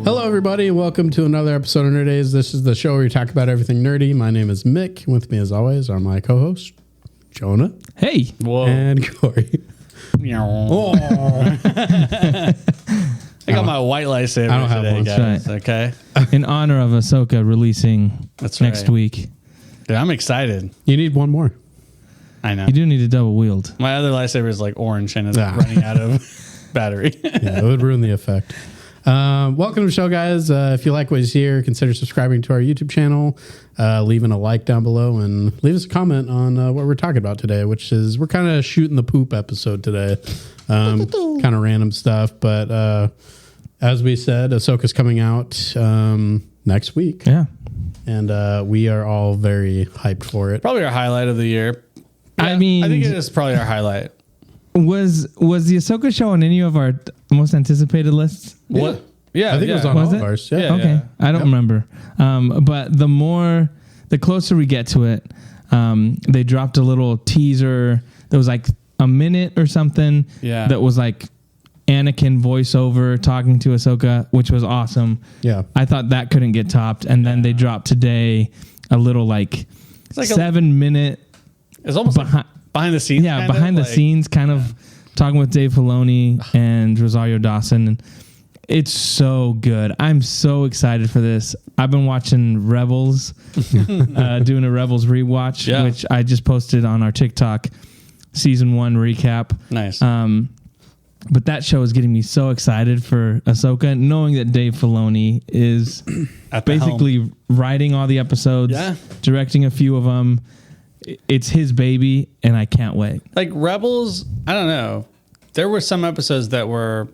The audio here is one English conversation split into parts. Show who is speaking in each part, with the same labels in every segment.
Speaker 1: Hello, everybody. Welcome to another episode of Nerdays. This is the show where we talk about everything nerdy. My name is Mick. With me, as always, are my co-hosts, Jonah.
Speaker 2: Hey.
Speaker 3: Whoa.
Speaker 1: And Corey.
Speaker 3: Oh. I got my white lightsaber
Speaker 1: I don't have
Speaker 3: today,
Speaker 1: one.
Speaker 3: guys.
Speaker 2: Right.
Speaker 3: Okay.
Speaker 2: In honor of Ahsoka releasing
Speaker 3: That's
Speaker 2: next
Speaker 3: right.
Speaker 2: week.
Speaker 3: Dude, I'm excited.
Speaker 1: You need one more.
Speaker 3: I know.
Speaker 2: You do need a double wield.
Speaker 3: My other lightsaber is like orange and is
Speaker 1: Ah.
Speaker 3: running out of battery.
Speaker 1: Yeah, it would ruin the effect. Welcome to the show, guys. If you like what you see here, consider subscribing to our YouTube channel, leaving a like down below, and leave us a comment on what we're talking about today, which is we're kind of shooting the poop episode today. Kind of random stuff, but as we said, Ahsoka's coming out next week.
Speaker 2: Yeah.
Speaker 1: And we are all very hyped for it.
Speaker 3: Probably our highlight of the year.
Speaker 2: I mean,
Speaker 3: I think it is probably our highlight.
Speaker 2: was the Ahsoka show on any of our most anticipated lists?
Speaker 3: What? Yeah.
Speaker 1: I think it was on
Speaker 2: Was
Speaker 1: all
Speaker 2: it?
Speaker 1: of ours. Yeah.
Speaker 3: Yeah.
Speaker 2: Okay. I don't remember. But the closer we get to it, they dropped a little teaser that was like a minute or something.
Speaker 3: Yeah.
Speaker 2: That was like Anakin voiceover talking to Ahsoka, which was awesome.
Speaker 1: Yeah.
Speaker 2: I thought that couldn't get topped. And then they dropped today a little like,
Speaker 3: like
Speaker 2: 7 minute
Speaker 3: It's almost like behind the scenes.
Speaker 2: yeah,
Speaker 3: kind of,
Speaker 2: behind the
Speaker 3: like-
Speaker 2: scenes kind of talking with Dave Filoni and Rosario Dawson. And it's so good. I'm so excited for this. I've been watching Rebels, doing a Rebels rewatch,
Speaker 3: Yeah.
Speaker 2: which I just posted on our TikTok season 1 recap.
Speaker 3: Nice.
Speaker 2: But that show is getting me so excited for Ahsoka, knowing that Dave Filoni is
Speaker 3: At the helm.
Speaker 2: basically writing all the episodes,
Speaker 3: Yeah.
Speaker 2: directing a few of them. It's his baby, and I can't wait.
Speaker 3: Like Rebels, I don't know. There were some episodes that were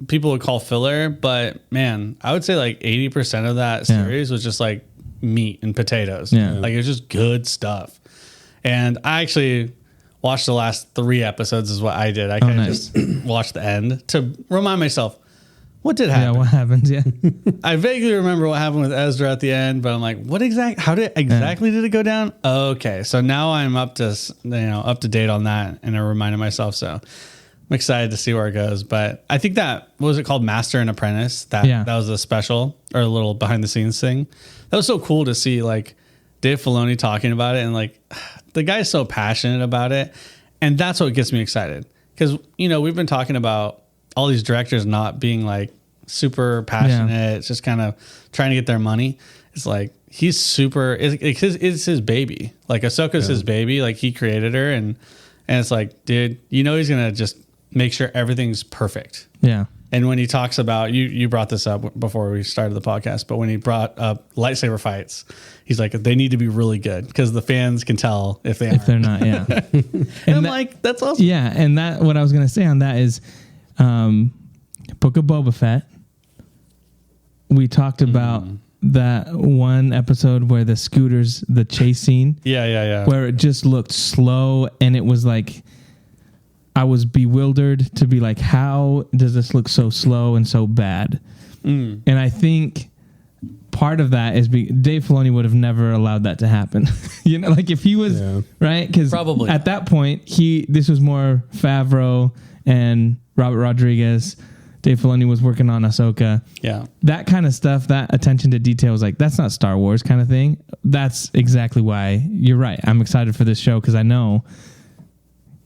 Speaker 3: people would call filler, but man, I would say like 80% of that
Speaker 2: Yeah.
Speaker 3: series was just like meat and potatoes.
Speaker 2: Yeah.
Speaker 3: Like it was just good stuff. And I actually watched the last 3 episodes is what I did. I kind of
Speaker 2: nice.
Speaker 3: just watched the end to remind myself what did
Speaker 2: Yeah,
Speaker 3: happen.
Speaker 2: what happens? Yeah.
Speaker 3: I vaguely remember what happened with Ezra at the end, but I'm like, how did it go down? Okay. So now I'm up to date on that. And I reminded myself. So I'm excited to see where it goes. But I think that, what was it called? Master and Apprentice. That was a special or a little behind the scenes thing. That was so cool to see like Dave Filoni talking about it. And like the guy's so passionate about it. And that's what gets me excited. Cause we've been talking about all these directors not being like super passionate.
Speaker 2: Yeah.
Speaker 3: It's just kind of trying to get their money. It's like, he's super, it's his baby. Like Ahsoka's his baby. Like he created her. And it's like, dude, he's going to just make sure everything's perfect.
Speaker 2: Yeah.
Speaker 3: And when he talks about, you brought this up before we started the podcast, but when he brought up lightsaber fights, he's like, they need to be really good because the fans can tell if they aren't.
Speaker 2: If they're not, yeah.
Speaker 3: And I'm like, that's awesome.
Speaker 2: Yeah, and that what I was going to say on that is Book of Boba Fett. We talked about that one episode where the scooters, the chase scene,
Speaker 3: Yeah.
Speaker 2: where it just looked slow and it was like, I was bewildered to be like, how does this look so slow and so bad? And I think part of that is Dave Filoni would have never allowed that to happen. Like if he was right, because
Speaker 3: Probably.
Speaker 2: at that point this was more Favreau and Robert Rodriguez. Dave Filoni was working on Ahsoka.
Speaker 3: Yeah.
Speaker 2: That kind of stuff, that attention to detail was like, that's not Star Wars kind of thing. That's exactly why you're right. I'm excited for this show because I know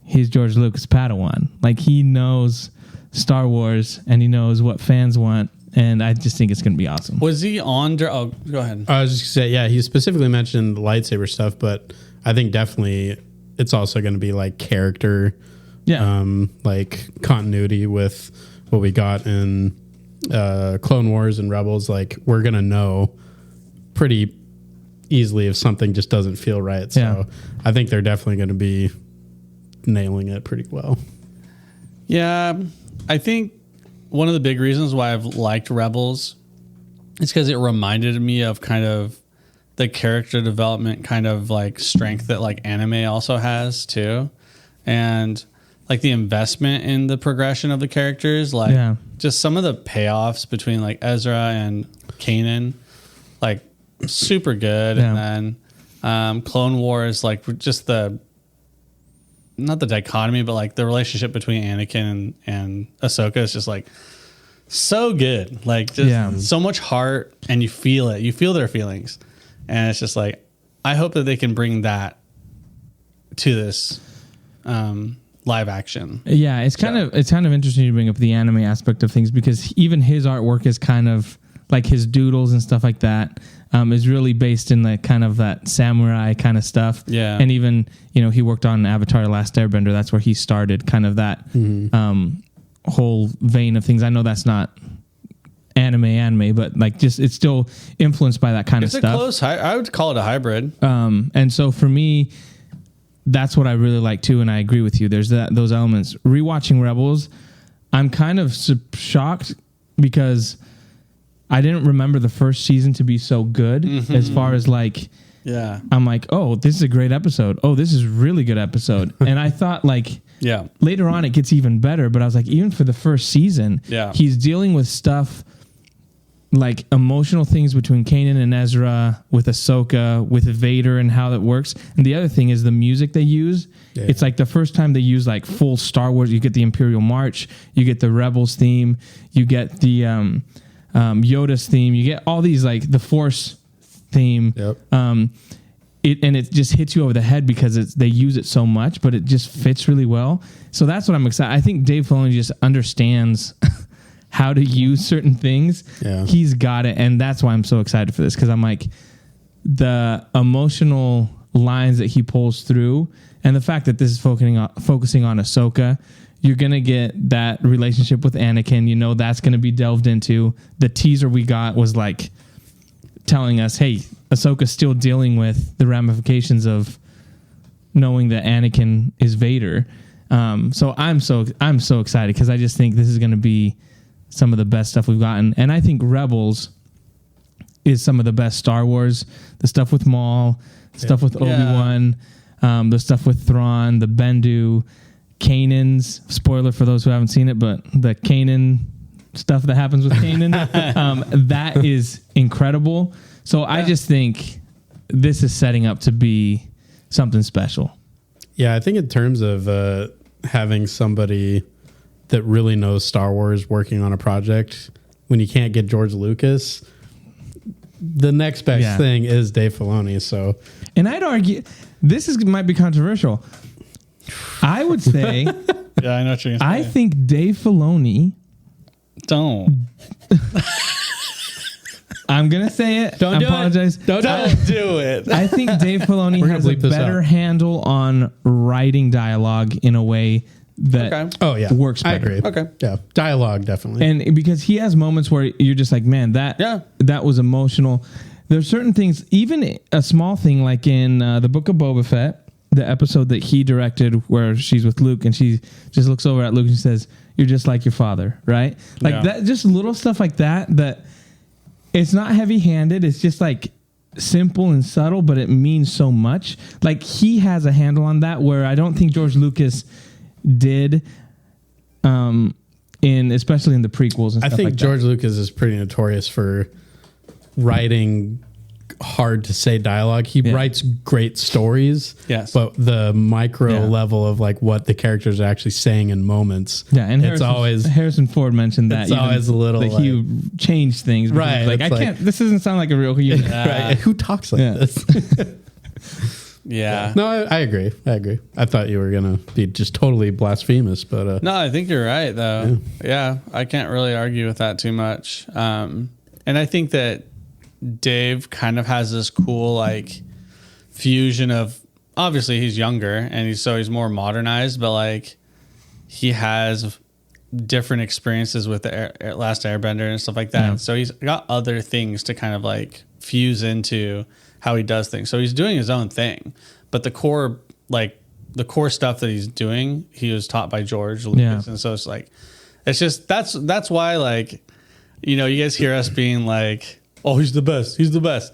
Speaker 2: he's George Lucas' Padawan. Like he knows Star Wars and he knows what fans want. And I just think it's going to be awesome.
Speaker 3: Was he on? Oh, go ahead.
Speaker 1: I was just going to say, yeah, he specifically mentioned the lightsaber stuff, but I think definitely it's also going to be like character, like continuity with what we got in Clone Wars and Rebels. Like we're going to know pretty easily if something just doesn't feel right. So I think they're definitely going to be nailing it pretty well.
Speaker 3: Yeah, I think one of the big reasons why I've liked Rebels is because it reminded me of kind of the character development kind of like strength that like anime also has too. And like the investment in the progression of the characters, like just some of the payoffs between like Ezra and Kanan, like super good.
Speaker 2: Yeah.
Speaker 3: And then Clone Wars, like just not the dichotomy, but like the relationship between Anakin and Ahsoka is just like so good. Like just so much heart, and you feel it. You feel their feelings, and it's just like I hope that they can bring that to this live action.
Speaker 2: Yeah, it's kind of interesting to bring up the anime aspect of things, because even his artwork is kind of like his doodles and stuff like that. Is really based in the kind of that samurai kind of stuff. Yeah. And even, he worked on Avatar: The Last Airbender. That's where he started kind of that whole vein of things. I know that's not anime, but like just it's still influenced by that kind of stuff. It's a
Speaker 3: close, I would call it a hybrid.
Speaker 2: And so for me, that's what I really like too, and I agree with you. There's those elements. Rewatching Rebels, I'm kind of shocked because I didn't remember the first season to be so good as far as like, I'm like, oh, this is a great episode. Oh, this is a really good episode. And I thought like, later on it gets even better. But I was like, even for the first season, he's dealing with stuff like emotional things between Kanan and Ezra, with Ahsoka, with Vader, and how that works. And the other thing is the music they use. Yeah. It's like the first time they use like full Star Wars. You get the Imperial March, you get the Rebels theme, you get the Yoda's theme, you get all these like the Force theme. Yep. It just hits you over the head because they use it so much, but it just fits really well. So that's what I'm excited. I think Dave Filoni just understands how to use certain things. Yeah. He's got it, and that's why I'm so excited for this, because I'm like, the emotional lines that he pulls through, and the fact that this is focusing on Ahsoka. You're going to get that relationship with Anakin. That's going to be delved into. The teaser we got was like telling us, hey, Ahsoka's still dealing with the ramifications of knowing that Anakin is Vader. So I'm so excited, because I just think this is going to be some of the best stuff we've gotten. And I think Rebels is some of the best Star Wars. The stuff with Maul, stuff with Obi-Wan, the stuff with Thrawn, the Bendu, Kanan's, spoiler for those who haven't seen it, but the Kanan stuff that happens with Kanan, that is incredible. So I just think this is setting up to be something special.
Speaker 1: Yeah, I think in terms of having somebody that really knows Star Wars working on a project, when you can't get George Lucas, the next best thing is Dave Filoni. So,
Speaker 2: and I'd argue this might be controversial. I would say,
Speaker 3: I know what you're gonna say.
Speaker 2: I think Dave Filoni.
Speaker 3: Don't.
Speaker 2: I'm gonna say it.
Speaker 3: Don't do
Speaker 2: apologize.
Speaker 3: It. Don't do it.
Speaker 2: I think Dave Filoni has a better handle on writing dialogue in a way that works better.
Speaker 1: I agree.
Speaker 3: Okay.
Speaker 1: Yeah. Dialogue, definitely.
Speaker 2: And because he has moments where you're just like, man, that was emotional. There's certain things, even a small thing like in the Book of Boba Fett, the episode that he directed where she's with Luke and she just looks over at Luke and says, "You're just like your father," right? Like that, just little stuff like that it's not heavy-handed. It's just like simple and subtle, but it means so much. Like he has a handle on that where I don't think George Lucas did, especially in the prequels and stuff like that.
Speaker 1: I think George Lucas is pretty notorious for writing hard to say dialogue. He writes great stories, but the micro level of like what the characters are actually saying in moments.
Speaker 2: Yeah, and Harrison Ford mentioned that.
Speaker 1: It's always a little
Speaker 2: that he changed things.
Speaker 1: Right.
Speaker 2: Like I can't. This doesn't sound like a real human.
Speaker 1: Right. Who talks like this?
Speaker 3: Yeah.
Speaker 1: No, I agree. I thought you were gonna be just totally blasphemous, but
Speaker 3: no, I think you're right though. Yeah, I can't really argue with that too much. And I think that Dave kind of has this cool like fusion of, obviously he's younger and he's more modernized, but like he has different experiences with the Last Airbender and stuff like that. Yeah. So he's got other things to kind of like fuse into how he does things. So he's doing his own thing, but the core stuff that he's doing, he was taught by George Lucas. And so it's like, it's just, that's why, like, you guys hear us being like, oh, he's the best. He's the best.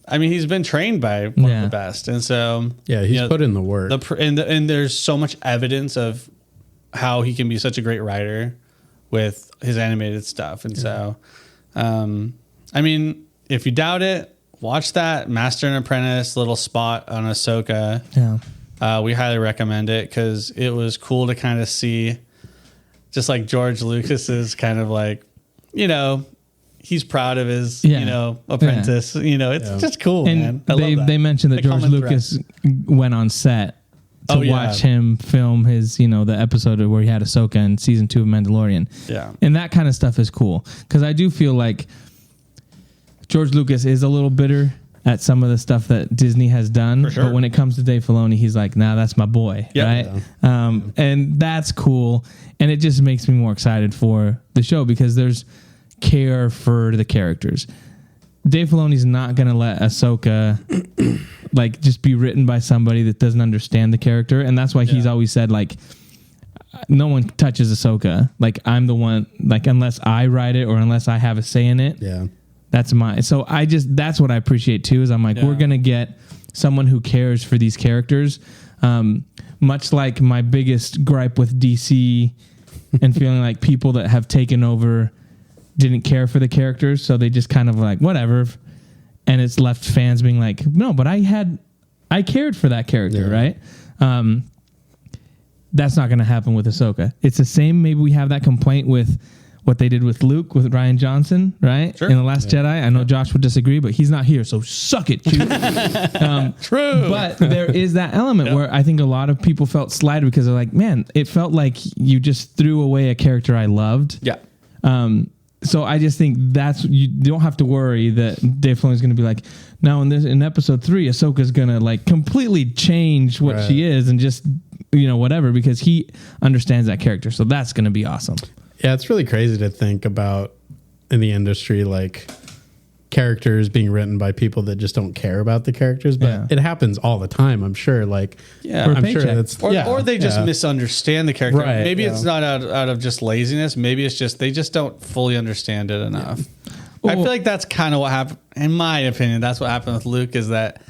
Speaker 3: I mean, he's been trained by one of the best. And so,
Speaker 1: he's put in the work.
Speaker 3: And there's so much evidence of how he can be such a great writer with his animated stuff. And so, I mean, if you doubt it, watch that Master and Apprentice little spot on Ahsoka. Yeah. We highly recommend it because it was cool to kind of see just like George Lucas is kind of like, he's proud of his, apprentice.
Speaker 2: Yeah.
Speaker 3: It's just cool,
Speaker 2: and
Speaker 3: man. I love that.
Speaker 2: They mentioned that George Lucas went on set to watch him film his, the episode where he had Ahsoka in season 2 of Mandalorian.
Speaker 3: Yeah.
Speaker 2: And that kind of stuff is cool. Because I do feel like George Lucas is a little bitter at some of the stuff that Disney has done. For sure. But when it comes to Dave Filoni, he's like, nah, that's my boy. Yep. Right? Yeah. And that's cool. And it just makes me more excited for the show because there's care for the characters. Dave Filoni's not going to let Ahsoka just be written by somebody that doesn't understand the character. And that's why he's always said, no one touches Ahsoka. I'm the one, unless I write it or unless I have a say in it.
Speaker 1: Yeah.
Speaker 2: That's mine. So that's what I appreciate too, is I'm like, we're going to get someone who cares for these characters. Much like my biggest gripe with DC and feeling like people that have taken over didn't care for the characters, so they just kind of whatever, and it's left fans being like, no, but I cared for that character, right? That's not going to happen with Ahsoka. It's the same. Maybe we have that complaint with what they did with Luke with Rian Johnson, right? Sure. In The Last Jedi. I know Josh would disagree, but he's not here, so suck it, Q.
Speaker 3: True.
Speaker 2: But there is that element where I think a lot of people felt slighted because they're like, man, it felt like you just threw away a character I loved.
Speaker 3: Yeah.
Speaker 2: So I just think you don't have to worry that Dave Filoni's going to be like, now in episode 3, Ahsoka's going to completely change what she is and just, whatever, because he understands that character. So that's going to be awesome.
Speaker 1: Yeah, it's really crazy to think about in the industry, characters being written by people that just don't care about the characters, but it happens all the time. I'm sure. I'm sure that's
Speaker 3: or they just misunderstand the character. Right, maybe it's not out of just laziness. Maybe it's just they just don't fully understand it enough. I feel like that's kind of what happened. In my opinion, that's what happened with Luke. Is that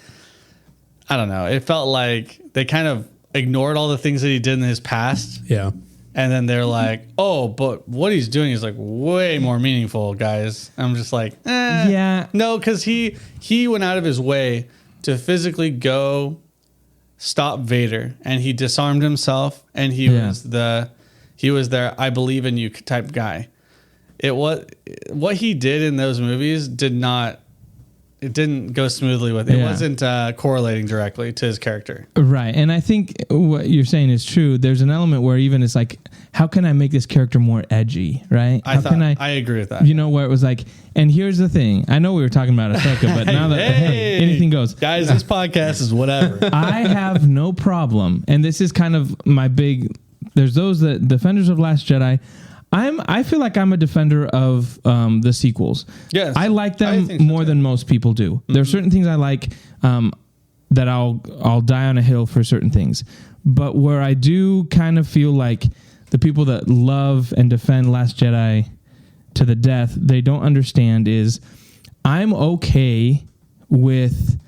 Speaker 3: I don't know. It felt like they kind of ignored all the things that he did in his past.
Speaker 1: Yeah.
Speaker 3: And then they're like, oh, but what he's doing is way more meaningful, guys. I'm just like, no, because he went out of his way to physically go stop Vader, and he disarmed himself, and he was their I believe in you type guy. What he did in those movies didn't go smoothly with it. It wasn't correlating directly to his character. Right.
Speaker 2: And I think what you're saying is true. There's an element where even it's how can I make this character more edgy, right?
Speaker 3: I agree with that.
Speaker 2: Where it was and here's the thing. I know we were talking about Ahsoka, but now that anything goes.
Speaker 3: Guys, this podcast is whatever.
Speaker 2: I have no problem. And this is kind of my there's those that defenders of Last Jedi. I feel like I'm a defender of the sequels. Yes, I like them more than most people do. Mm-hmm. There are certain things I like that I'll die on a hill for certain things. But where I do kind of feel like the people that love and defend Last Jedi to the death, they don't understand is I'm okay with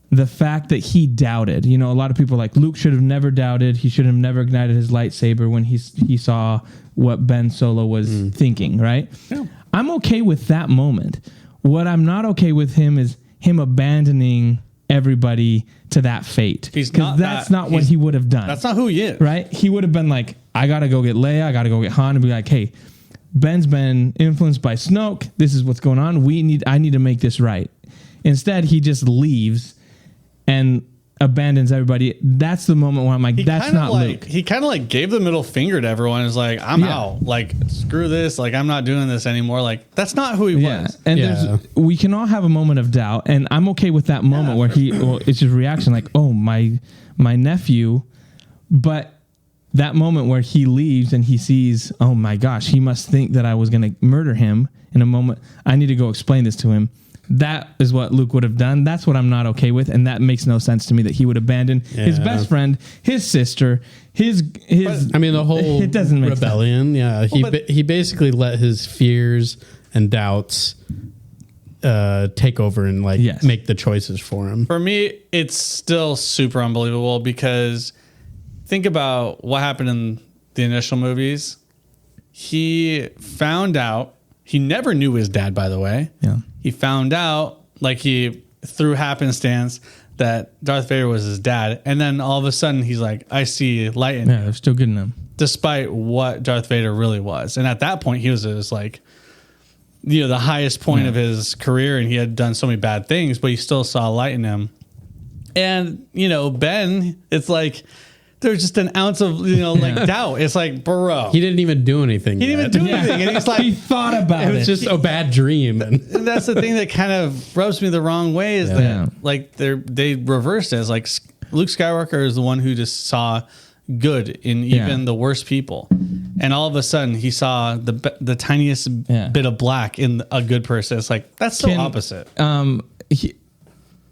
Speaker 2: the fact that he doubted. A lot of people are like, Luke should have never doubted. He should have never ignited his lightsaber when he saw what Ben Solo was thinking, right? Yeah. I'm okay with that moment. What I'm not okay with him is him abandoning everybody to that fate. That's not what he would have done.
Speaker 3: That's not who he is.
Speaker 2: Right? He would have been like, I got to go get Leia. I got to go get Han, and be like, hey, Ben's been influenced by Snoke. This is what's going on. I need to make this right. Instead, he just leaves and abandons everybody. That's the moment where I'm like, that's not Luke.
Speaker 3: He kind of gave the middle finger to everyone. It's like, I'm out. Screw this. I'm not doing this anymore. That's not who he was.
Speaker 2: And we can all have a moment of doubt, and I'm okay with that moment where it's just reaction oh, my nephew. But that moment where he leaves and he sees, oh my gosh, he must think that I was going to murder him in a moment. I need to go explain this to him. That is what Luke would have done. That's what I'm not okay with, and that makes no sense to me that he would abandon his best friend, his sister, his.
Speaker 1: The whole
Speaker 2: it doesn't make
Speaker 1: rebellion.
Speaker 2: Sense.
Speaker 1: Yeah, he basically let his fears and doubts take over and make the choices for him.
Speaker 3: For me, it's still super unbelievable because think about what happened in the initial movies. He found out. He never knew his dad, by the way.
Speaker 2: Yeah.
Speaker 3: He found out, through happenstance, that Darth Vader was his dad. And then all of a sudden, he's like, I see light in you.
Speaker 2: Yeah, they're still good enough.
Speaker 3: despite what Darth Vader really was. And at that point, he was like, the highest point of his career, and he had done so many bad things, but he still saw light in him. And, Ben, it's like, there's just an ounce of, like doubt. It's like, bro.
Speaker 1: He didn't even do anything.
Speaker 3: He didn't even do anything. And he's like,
Speaker 2: he thought about it.
Speaker 1: It was just a bad dream.
Speaker 3: And that's the thing that kind of rubs me the wrong way is that like they reversed it. It's like Luke Skywalker is the one who just saw good in even the worst people. And all of a sudden he saw the tiniest bit of black in a good person. It's like, that's so opposite.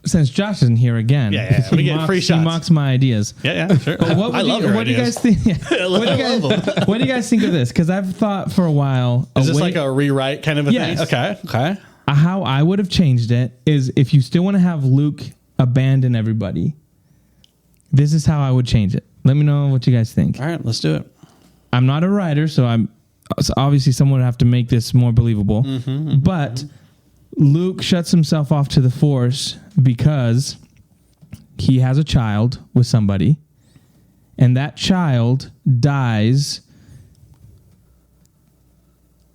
Speaker 2: Since Josh isn't here again,
Speaker 3: we get free shots.
Speaker 2: He mocks my ideas.
Speaker 3: Yeah, sure.
Speaker 2: But what do you guys think? What do you guys think of this? Because I've thought for a while.
Speaker 3: Is this like a rewrite kind of a thing? Okay.
Speaker 2: How I would have changed it is if you still want to have Luke abandon everybody, this is how I would change it. Let me know what you guys think.
Speaker 3: All right, let's do it.
Speaker 2: I'm not a writer, so obviously someone would have to make this more believable. But Luke shuts himself off to the Force because he has a child with somebody, and that child dies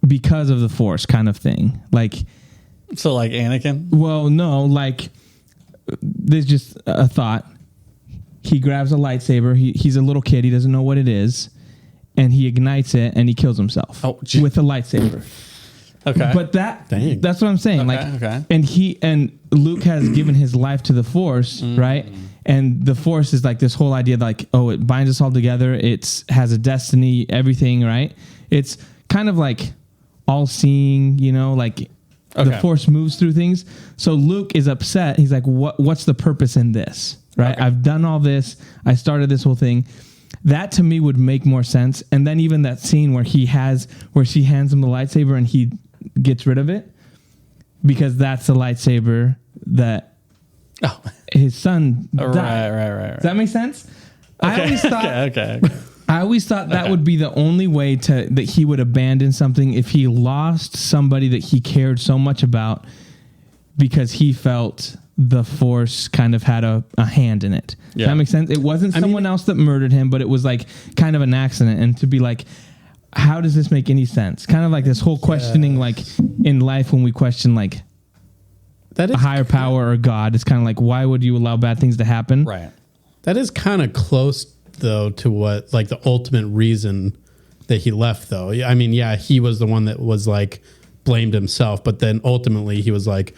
Speaker 2: because of the Force, kind of thing. Like,
Speaker 3: so like Anakin?
Speaker 2: Well, no, like there's just a thought. He grabs a lightsaber. He's a little kid. He doesn't know what it is, and he ignites it and he kills himself with a lightsaber.
Speaker 3: Okay.
Speaker 2: But that's what I'm saying. And Luke has given his life to the Force, right? And the Force is like this whole idea like, oh, it binds us all together. It has a destiny, everything, right? It's kind of like all seeing, like the Force moves through things. So Luke is upset. He's like, what's the purpose in this? Right? I've done all this. I started this whole thing. That to me would make more sense. And then even that scene where she hands him the lightsaber and he gets rid of it, because that's the lightsaber that his son died.
Speaker 3: Right.
Speaker 2: Does that make sense?
Speaker 3: Okay.
Speaker 2: I always thought
Speaker 3: okay.
Speaker 2: I always thought that would be the only way that he would abandon something if he lost somebody that he cared so much about, because he felt the Force kind of had a hand in it. Does that make sense? It wasn't someone else that murdered him, but it was like kind of an accident. And to be like, how does this make any sense? Kind of like this whole questioning, like in life when we question like that is a higher power or God, it's kind of like, why would you allow bad things to happen?
Speaker 3: Right.
Speaker 1: That is kind of close though to what like the ultimate reason that he left though. I mean, he was the one that was like blamed himself, but then ultimately he was like,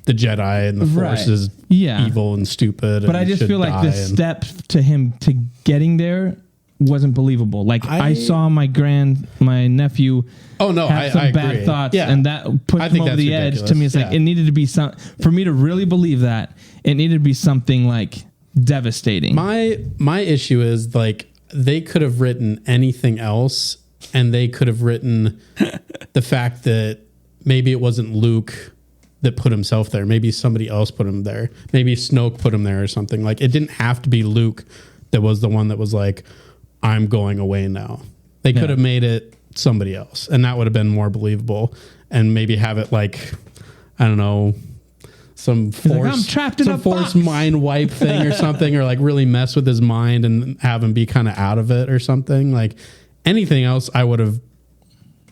Speaker 1: the Jedi and the Force is evil and stupid.
Speaker 2: But I just feel like the step to him to getting there wasn't believable. Like I saw my nephew have some bad thoughts, and that pushed him over the edge. To me, it's like it needed to be for me to really believe that, it needed to be something like devastating.
Speaker 1: My issue is like they could have written anything else, and they could have written the fact that maybe it wasn't Luke that put himself there. Maybe somebody else put him there. Maybe Snoke put him there or something. Like it didn't have to be Luke that was the one that was like, I'm going away now. They could have made it somebody else, and that would have been more believable. And maybe have it like, I don't know, some Force,
Speaker 2: I'm trapped in a
Speaker 1: Force
Speaker 2: box.
Speaker 1: mind wipe thing or something, or like really mess with his mind and have him be kind of out of it or something. Like anything else, I would have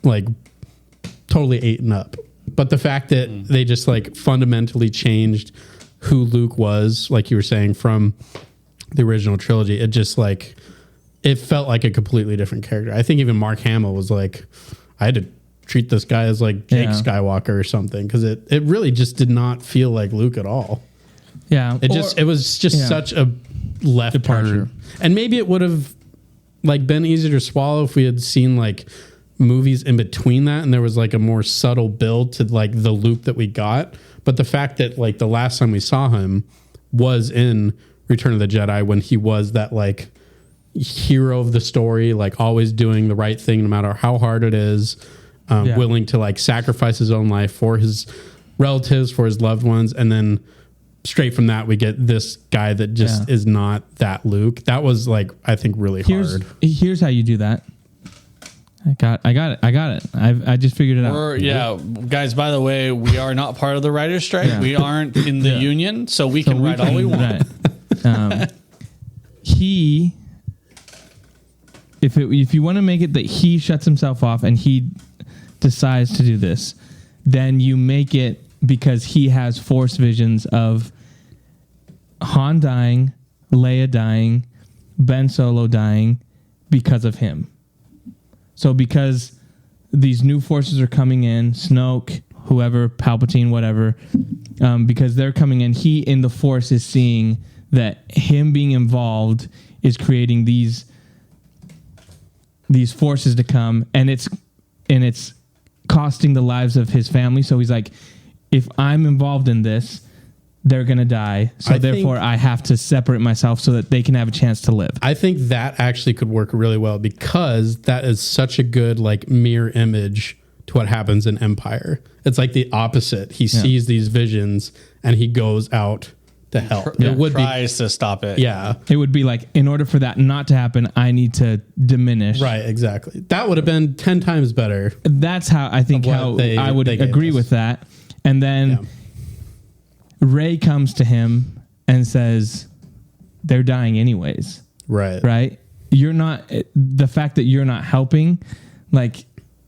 Speaker 1: like totally eaten up. But the fact that they just like fundamentally changed who Luke was, like you were saying, from the original trilogy, it just like, it felt like a completely different character. I think even Mark Hamill was like, I had to treat this guy as like Jake Skywalker or something, because it really just did not feel like Luke at all.
Speaker 2: Yeah.
Speaker 1: It was just such a left departure. And maybe it would have like been easier to swallow if we had seen like movies in between that and there was like a more subtle build to like the Luke that we got. But the fact that like the last time we saw him was in Return of the Jedi, when he was that like hero of the story, like always doing the right thing no matter how hard it is, willing to like sacrifice his own life for his relatives, for his loved ones. And then straight from that we get this guy that just is not that Luke. That was like, I think really hard.
Speaker 2: Here's how you do that. I got it. I just figured it out.
Speaker 3: Guys, by the way, we are not part of the writer's strike. Yeah. We aren't in the union, so we can write all we want.
Speaker 2: He if you want to make it that he shuts himself off and he decides to do this, then you make it because he has Force visions of Han dying, Leia dying, Ben Solo dying because of him. So because these new forces are coming in, Snoke, whoever, Palpatine, whatever, because they're coming in, he in the Force is seeing that him being involved is creating these forces to come, and it's costing the lives of his family. So he's like, if I'm involved in this, they're going to die. So therefore I have to separate myself so that they can have a chance to live.
Speaker 1: I think that actually could work really well because that is such a good like mirror image to what happens in Empire. It's like the opposite. He sees these visions and he goes out to help.
Speaker 3: Tries to stop it.
Speaker 1: Yeah.
Speaker 2: It would be like, in order for that not to happen, I need to diminish.
Speaker 1: Right, exactly. That would have been 10 times better.
Speaker 2: That's how I think I would agree with that. And then Rey comes to him and says, they're dying anyways.
Speaker 1: Right.
Speaker 2: Right? You're not, the fact that you're not helping, like,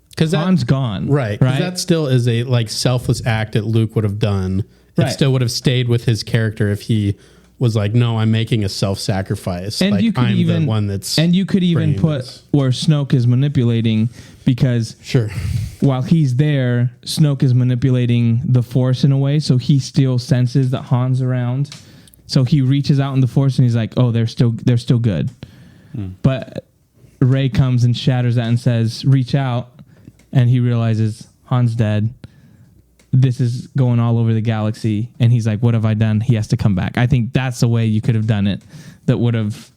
Speaker 2: because Han's gone.
Speaker 1: Right. Because that still is a like selfless act that Luke would have done. It still would have stayed with his character if he was like, no, I'm making a self-sacrifice.
Speaker 2: And
Speaker 1: like,
Speaker 2: you could
Speaker 1: I'm the one that's...
Speaker 2: And you could even put where Snoke is manipulating, because while he's there, Snoke is manipulating the Force in a way, so he still senses that Han's around. So he reaches out in the Force and he's like, oh, they're still good. But Rey comes and shatters that and says, reach out. And he realizes Han's dead. This is going all over the galaxy. And he's like, what have I done? He has to come back. I think that's the way you could have done it that would have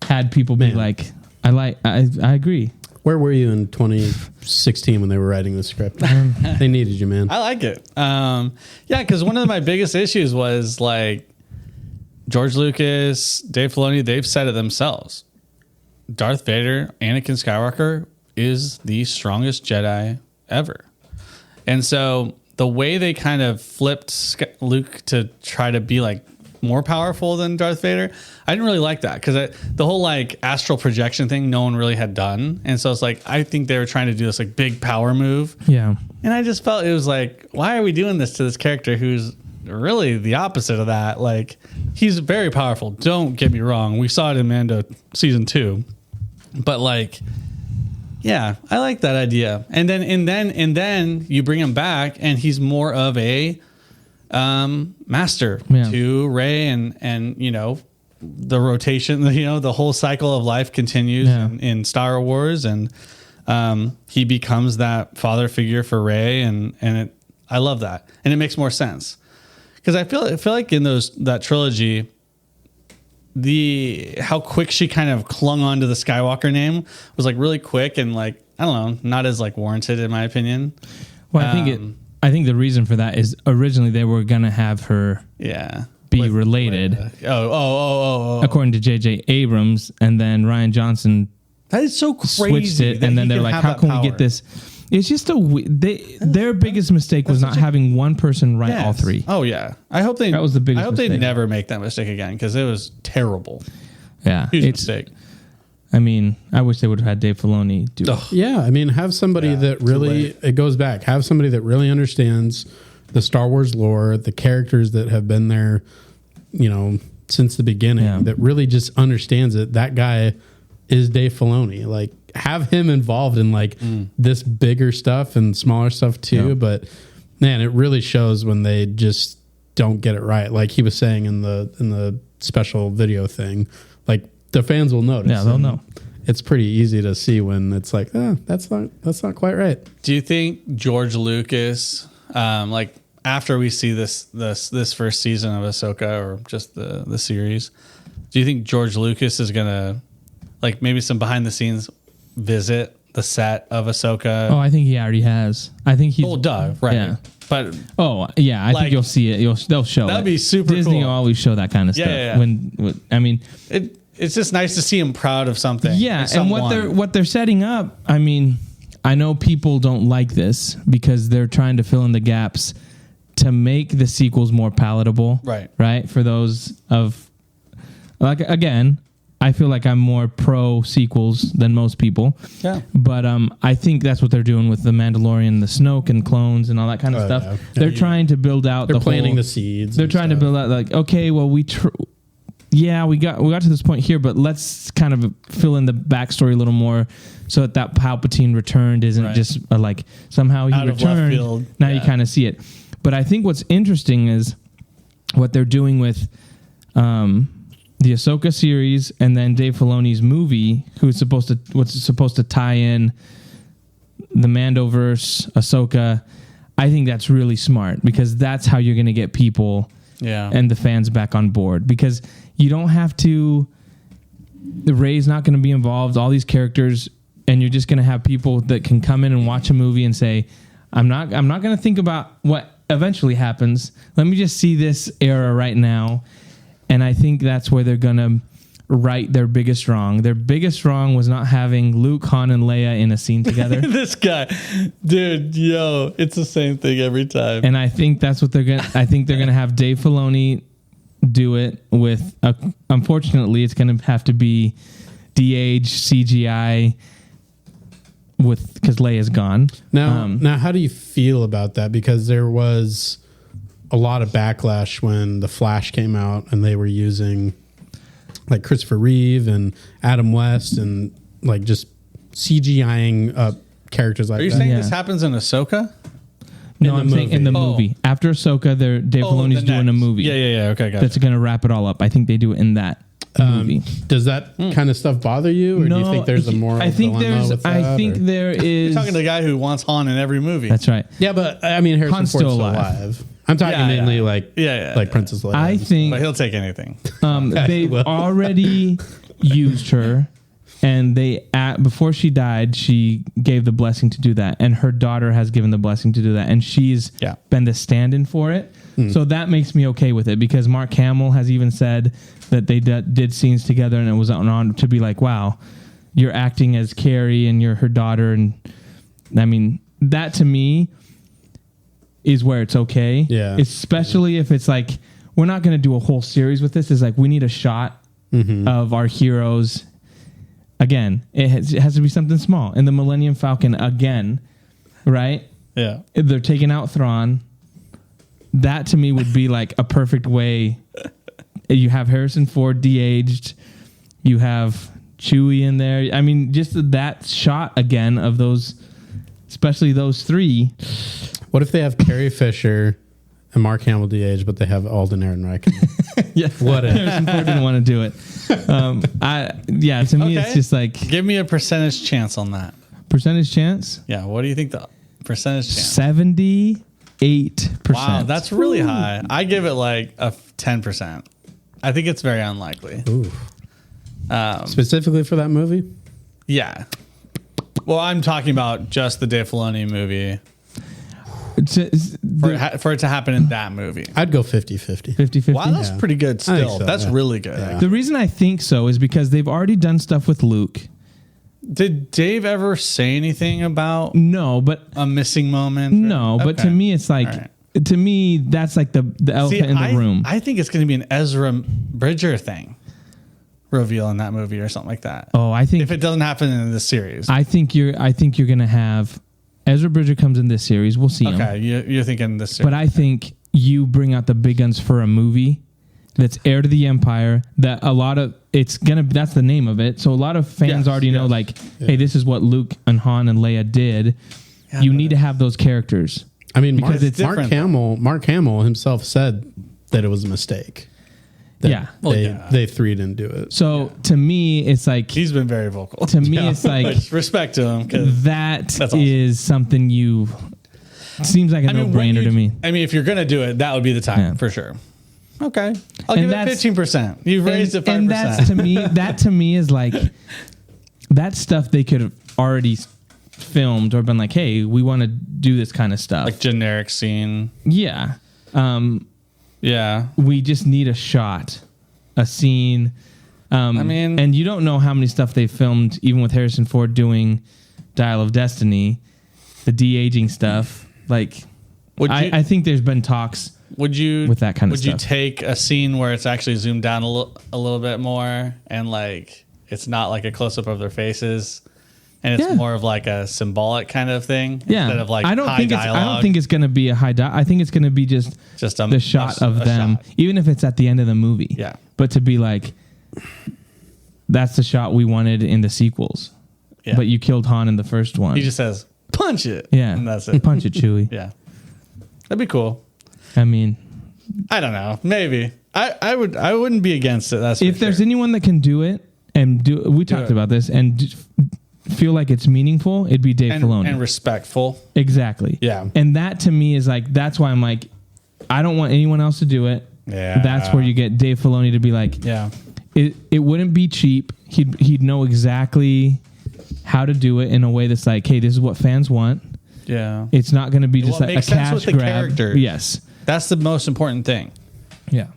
Speaker 2: had people be like, I agree.
Speaker 1: Where were you in 2016 when they were writing the script? They needed you, man.
Speaker 3: I like it. Yeah, because one of my biggest issues was like George Lucas, Dave Filoni, they've said it themselves. Darth Vader, Anakin Skywalker is the strongest Jedi ever. And so the way they kind of flipped Luke to try to be like more powerful than Darth Vader, I didn't really like that because the whole like astral projection thing, no one really had done. And so it's like, I think they were trying to do this like big power move.
Speaker 2: Yeah.
Speaker 3: And I just felt it was like, why are we doing this to this character who's really the opposite of that? Like, he's very powerful. Don't get me wrong. We saw it in Mando season 2, but like, yeah, I like that idea. And then you bring him back, and he's more of a master to Rey, and you know, the rotation, you know, the whole cycle of life continues in Star Wars, and he becomes that father figure for Rey, and I love that, and it makes more sense because I feel like in that trilogy, how quick she kind of clung on to the Skywalker name was like really quick and like, I don't know, not as like warranted in my opinion.
Speaker 2: Well, I think the reason for that is originally they were going to have her be related. According to J.J. Abrams, and then Rian Johnson
Speaker 3: that is so crazy
Speaker 2: switched it, and then they're like, how can we get this? It's just their biggest mistake was not having one person write all three.
Speaker 3: Oh yeah, that was the biggest. I hope they never make that mistake again because it was terrible.
Speaker 2: Yeah,
Speaker 3: huge mistake.
Speaker 2: I mean, I wish they would have had Dave Filoni do it.
Speaker 1: Yeah, I mean, have somebody that really it goes back. Have somebody that really understands the Star Wars lore, the characters that have been there, you know, since the beginning. That really just understands it. That guy is Dave Filoni. Like, have him involved in like this bigger stuff and smaller stuff too. Yeah. But man, it really shows when they just don't get it right. Like he was saying in the special video thing, like the fans will notice.
Speaker 2: Yeah, they'll know.
Speaker 1: It's pretty easy to see when it's like, that's not quite right.
Speaker 3: Do you think George Lucas, like after we see this first season of Ahsoka or just the series, do you think George Lucas is gonna like maybe some behind the scenes visit the set of Ahsoka?
Speaker 2: Oh, I think he already has. I think he's...
Speaker 3: Oh, duh, right.
Speaker 2: Yeah.
Speaker 3: But...
Speaker 2: Oh, yeah, I think you'll see it. They'll show
Speaker 3: that'd be super
Speaker 2: Disney
Speaker 3: cool.
Speaker 2: will always show that kind of stuff.
Speaker 3: Yeah.
Speaker 2: When I mean...
Speaker 3: It's just nice to see him proud of something.
Speaker 2: Yeah, and what they're setting up, I mean, I know people don't like this because they're trying to fill in the gaps to make the sequels more palatable.
Speaker 3: Right.
Speaker 2: Right? For those of... Like, again... I feel like I'm more pro sequels than most people.
Speaker 3: Yeah.
Speaker 2: But I think that's what they're doing with the Mandalorian, the Snoke and clones and all that kind of stuff.
Speaker 1: Yeah.
Speaker 2: They're trying to build out
Speaker 1: They're planting the seeds.
Speaker 2: They're trying to build out like, okay, well we got to this point here, but let's kind of fill in the backstory a little more so that Palpatine returned isn't just like somehow he
Speaker 3: out
Speaker 2: returned.
Speaker 3: Of left field.
Speaker 2: Now you kind of see it. But I think what's interesting is what they're doing with the Ahsoka series and then Dave Filoni's movie, what's supposed to tie in the Mandoverse, Ahsoka. I think that's really smart because that's how you're going to get people and the fans back on board, because you don't have to. Rey's not going to be involved. All these characters, and you're just going to have people that can come in and watch a movie and say, "I'm not going to think about what eventually happens. Let me just see this era right now." And I think that's where they're going to right their biggest wrong. Their biggest wrong was not having Luke, Han, and Leia in a scene together.
Speaker 3: This guy, dude, it's the same thing every time.
Speaker 2: And I think that's what they're going to. I think they're going to have Dave Filoni do it with. Unfortunately, it's going to have to be de-aged CGI because Leia's gone.
Speaker 1: Now, how do you feel about that? Because there was a lot of backlash when The Flash came out and they were using like Christopher Reeve and Adam West and like just CGIing up characters like that.
Speaker 3: Are you saying this happens in Ahsoka?
Speaker 2: No, I'm saying in the movie. After Ahsoka, Dave Filoni's doing a movie.
Speaker 3: Yeah. Okay, gotcha.
Speaker 2: That's going to wrap it all up. I think they do it in that movie.
Speaker 1: Does that kind of stuff bother you, or do you think there's a moral dilemma with that?
Speaker 2: I think there is.
Speaker 3: You're talking to the guy who wants Han in every movie.
Speaker 2: That's right.
Speaker 1: Yeah, but I mean, Harrison
Speaker 2: Han's
Speaker 1: Ford's
Speaker 2: still
Speaker 1: still alive. I'm talking mainly like Princess Leia.
Speaker 2: I think
Speaker 3: but he'll take anything.
Speaker 2: They've already used her, and before she died, she gave the blessing to do that, and her daughter has given the blessing to do that, and she's been the stand-in for it. So that makes me okay with it, because Mark Hamill has even said that they did scenes together, and it was on to be like, wow, you're acting as Carrie and you're her daughter, and I mean that to me is where it's okay.
Speaker 1: Yeah.
Speaker 2: Especially if it's like, we're not going to do a whole series with this. It's like, we need a shot of our heroes. Again, it has to be something small. In the Millennium Falcon again, right?
Speaker 3: Yeah.
Speaker 2: They're taking out Thrawn. That to me would be like a perfect way. You have Harrison Ford de-aged. You have Chewie in there. I mean, just that shot again of those, especially those three.
Speaker 1: What if they have Carrie Fisher and Mark Hamill de-aged, but they have Alden Ehrenreich?
Speaker 2: Yeah,
Speaker 1: what if?
Speaker 2: Harrison Ford didn't want to do it. To me, it's just like,
Speaker 3: give me a percentage chance on that.
Speaker 2: Percentage chance?
Speaker 3: Yeah, what do you think the percentage chance?
Speaker 2: 78%.
Speaker 3: Wow, that's really high. I give it like a 10%. I think it's very unlikely.
Speaker 1: Ooh. Specifically for that movie?
Speaker 3: Yeah. Well, I'm talking about just the Dave Filoni movie. For it to happen in that movie.
Speaker 1: I'd go 50-50.
Speaker 2: 50-50.
Speaker 3: Wow, that's pretty good still.
Speaker 1: So,
Speaker 3: that's really good.
Speaker 1: Yeah.
Speaker 2: The reason I think so is because they've already done stuff with Luke.
Speaker 3: Did Dave ever say anything about
Speaker 2: a
Speaker 3: missing moment?
Speaker 2: No, but to me, it's like, to me, that's like the elephant in the room.
Speaker 3: I think it's going to be an Ezra Bridger thing reveal in that movie or something like that.
Speaker 2: Oh, I think
Speaker 3: if it doesn't happen in this series,
Speaker 2: I think you're going to have Ezra Bridger comes in this series. We'll see him.
Speaker 3: Okay, you're thinking this series.
Speaker 2: But I think you bring out the big guns for a movie that's heir to the Empire, that a lot of that's the name of it. So a lot of fans already know, like, hey, this is what Luke and Han and Leia did. Yeah, you need to have those characters.
Speaker 1: I mean,
Speaker 2: because
Speaker 1: Mark Hamill himself said that it was a mistake. They 3 didn't do it.
Speaker 2: So to me, it's like,
Speaker 3: he's been very vocal.
Speaker 2: To me, it's like,
Speaker 3: respect to him.
Speaker 2: That's awesome. Something seems like a no-brainer to me.
Speaker 3: I mean, if you're going to do it, that would be the time for sure. Okay. I'll give it 15%. You've raised it 5%.
Speaker 2: And that to me is like, that stuff they could have already filmed or been like, hey, we want to do this kind of stuff.
Speaker 3: Like generic scene.
Speaker 2: Yeah.
Speaker 3: Yeah.
Speaker 2: We just need a shot, a scene. And you don't know how many stuff they filmed, even with Harrison Ford doing Dial of Destiny, the de-aging stuff. Like, I think there's been talks
Speaker 3: Would you
Speaker 2: with that kind of
Speaker 3: stuff. Would you take a scene where it's actually zoomed down a little bit more, and like it's not like a close up of their faces, and it's more of like a symbolic kind of thing instead of like
Speaker 2: I don't think
Speaker 3: dialogue?
Speaker 2: I don't think it's going to be a high I think it's going to be just the shot of them, even if it's at the end of the movie.
Speaker 3: Yeah,
Speaker 2: but to be like, that's the shot we wanted in the sequels. Yeah. But you killed Han in the first one.
Speaker 3: He just says, punch it.
Speaker 2: Yeah.
Speaker 3: And that's it.
Speaker 2: Punch it, Chewie.
Speaker 3: Yeah. That'd be cool.
Speaker 2: I mean,
Speaker 3: I don't know. Maybe. I wouldn't be against it. That's
Speaker 2: if there's anyone that can do it and we talked about this and feel like it's meaningful, it'd be Dave Filoni.
Speaker 3: And respectful.
Speaker 2: Exactly.
Speaker 3: Yeah.
Speaker 2: And that to me is like, that's why I'm like, I don't want anyone else to do it.
Speaker 3: Yeah.
Speaker 2: That's where you get Dave Filoni to be like,
Speaker 3: yeah.
Speaker 2: It wouldn't be cheap. He'd know exactly how to do it in a way that's like, hey, this is what fans want.
Speaker 3: Yeah.
Speaker 2: It's not going to be just like a cash grab.
Speaker 3: Character.
Speaker 2: Yes.
Speaker 3: That's the most important thing.
Speaker 2: Yeah.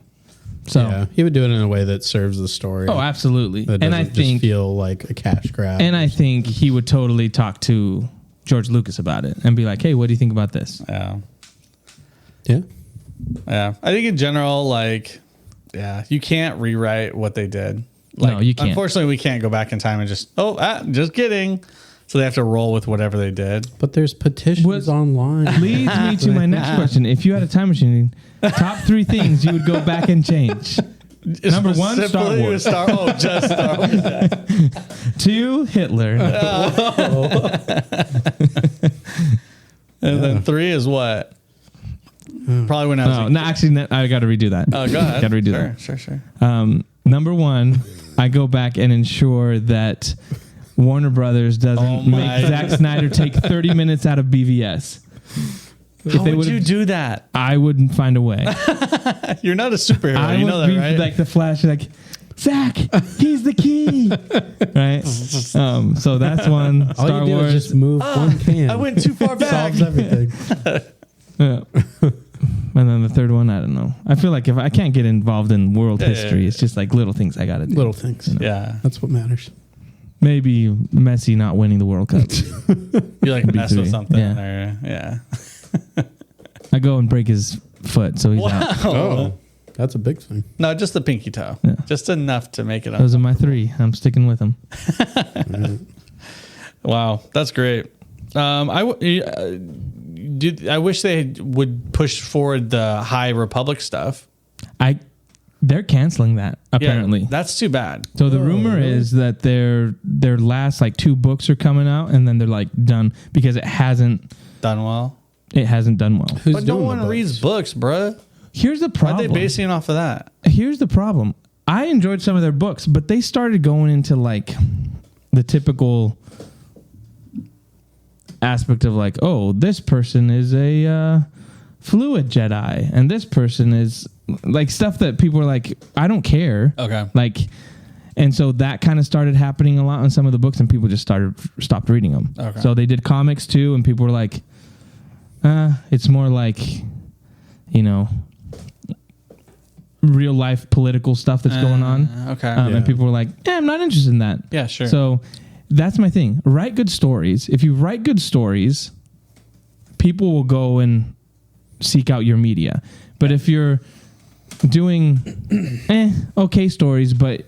Speaker 2: So
Speaker 1: yeah, he would do it in a way that serves the story.
Speaker 2: Oh, absolutely.
Speaker 1: That
Speaker 2: and I think
Speaker 1: just feel like a cash grab.
Speaker 2: And I think he would totally talk to George Lucas about it and be like, hey, what do you think about this?
Speaker 3: Yeah.
Speaker 2: Yeah.
Speaker 3: Yeah. I think in general, like, yeah, you can't rewrite what they did. Like,
Speaker 2: no, you can't.
Speaker 3: Unfortunately, we can't go back in time and just, just kidding. So they have to roll with whatever they did.
Speaker 1: But there's petitions online.
Speaker 2: Leads me to my next question. If you had a time machine, top 3 things you would go back and change. Number 1, Star Wars.
Speaker 3: Just Star Wars. Yeah.
Speaker 2: 2, Hitler.
Speaker 3: And then 3 is what? Probably when I was.
Speaker 2: No, actually, I got to redo that.
Speaker 3: Oh, go ahead.
Speaker 2: Got to redo that.
Speaker 3: Sure.
Speaker 2: Number 1, I go back and ensure that Warner Brothers doesn't make Zack Snyder take 30 minutes out of BVS.
Speaker 3: How would you do that?
Speaker 2: I wouldn't find a way.
Speaker 3: You're not a superhero. You know that, right?
Speaker 2: Like the Flash, like, Zach, he's the key. Right? So that's one.
Speaker 1: All
Speaker 2: Star
Speaker 1: you do
Speaker 2: Wars.
Speaker 1: is just move one can.
Speaker 3: I went too far back.
Speaker 1: Solves everything.
Speaker 2: Yeah. And then the third one, I don't know. I feel like if I can't get involved in world history, it's just like little things I got to do.
Speaker 1: Little things.
Speaker 2: You know?
Speaker 3: Yeah.
Speaker 1: That's what matters.
Speaker 2: Maybe Messi not winning the World Cup.
Speaker 3: You like mess with something.
Speaker 2: Yeah. I go and break his foot, so he's out.
Speaker 1: Oh, that's a big thing.
Speaker 3: No, just the pinky toe.
Speaker 2: Yeah.
Speaker 3: Just enough to make it up.
Speaker 2: Those are my 3. I'm sticking with them.
Speaker 3: Wow, that's great. I wish they would push forward the High Republic stuff.
Speaker 2: They're canceling that apparently.
Speaker 3: Yeah, that's too bad.
Speaker 2: So the rumor is that their last like 2 books are coming out, and then they're like done because it hasn't
Speaker 3: done well.
Speaker 2: It hasn't done well.
Speaker 3: But no one reads books, bruh.
Speaker 2: Here's the problem.
Speaker 3: Why are they basing it off of that?
Speaker 2: Here's the problem. I enjoyed some of their books, but they started going into like the typical aspect of like, oh, this person is a fluid Jedi, and this person is like stuff that people are like, I don't care.
Speaker 3: Okay.
Speaker 2: Like, and so that kind of started happening a lot in some of the books, and people just stopped reading them.
Speaker 3: Okay.
Speaker 2: So they did comics too, and people were like, it's more like, you know, real life political stuff that's going on.
Speaker 3: Okay.
Speaker 2: And people were like, I'm not interested in that.
Speaker 3: Yeah, sure.
Speaker 2: So that's my thing. Write good stories. If you write good stories, people will go and seek out your media. But if you're doing okay stories, but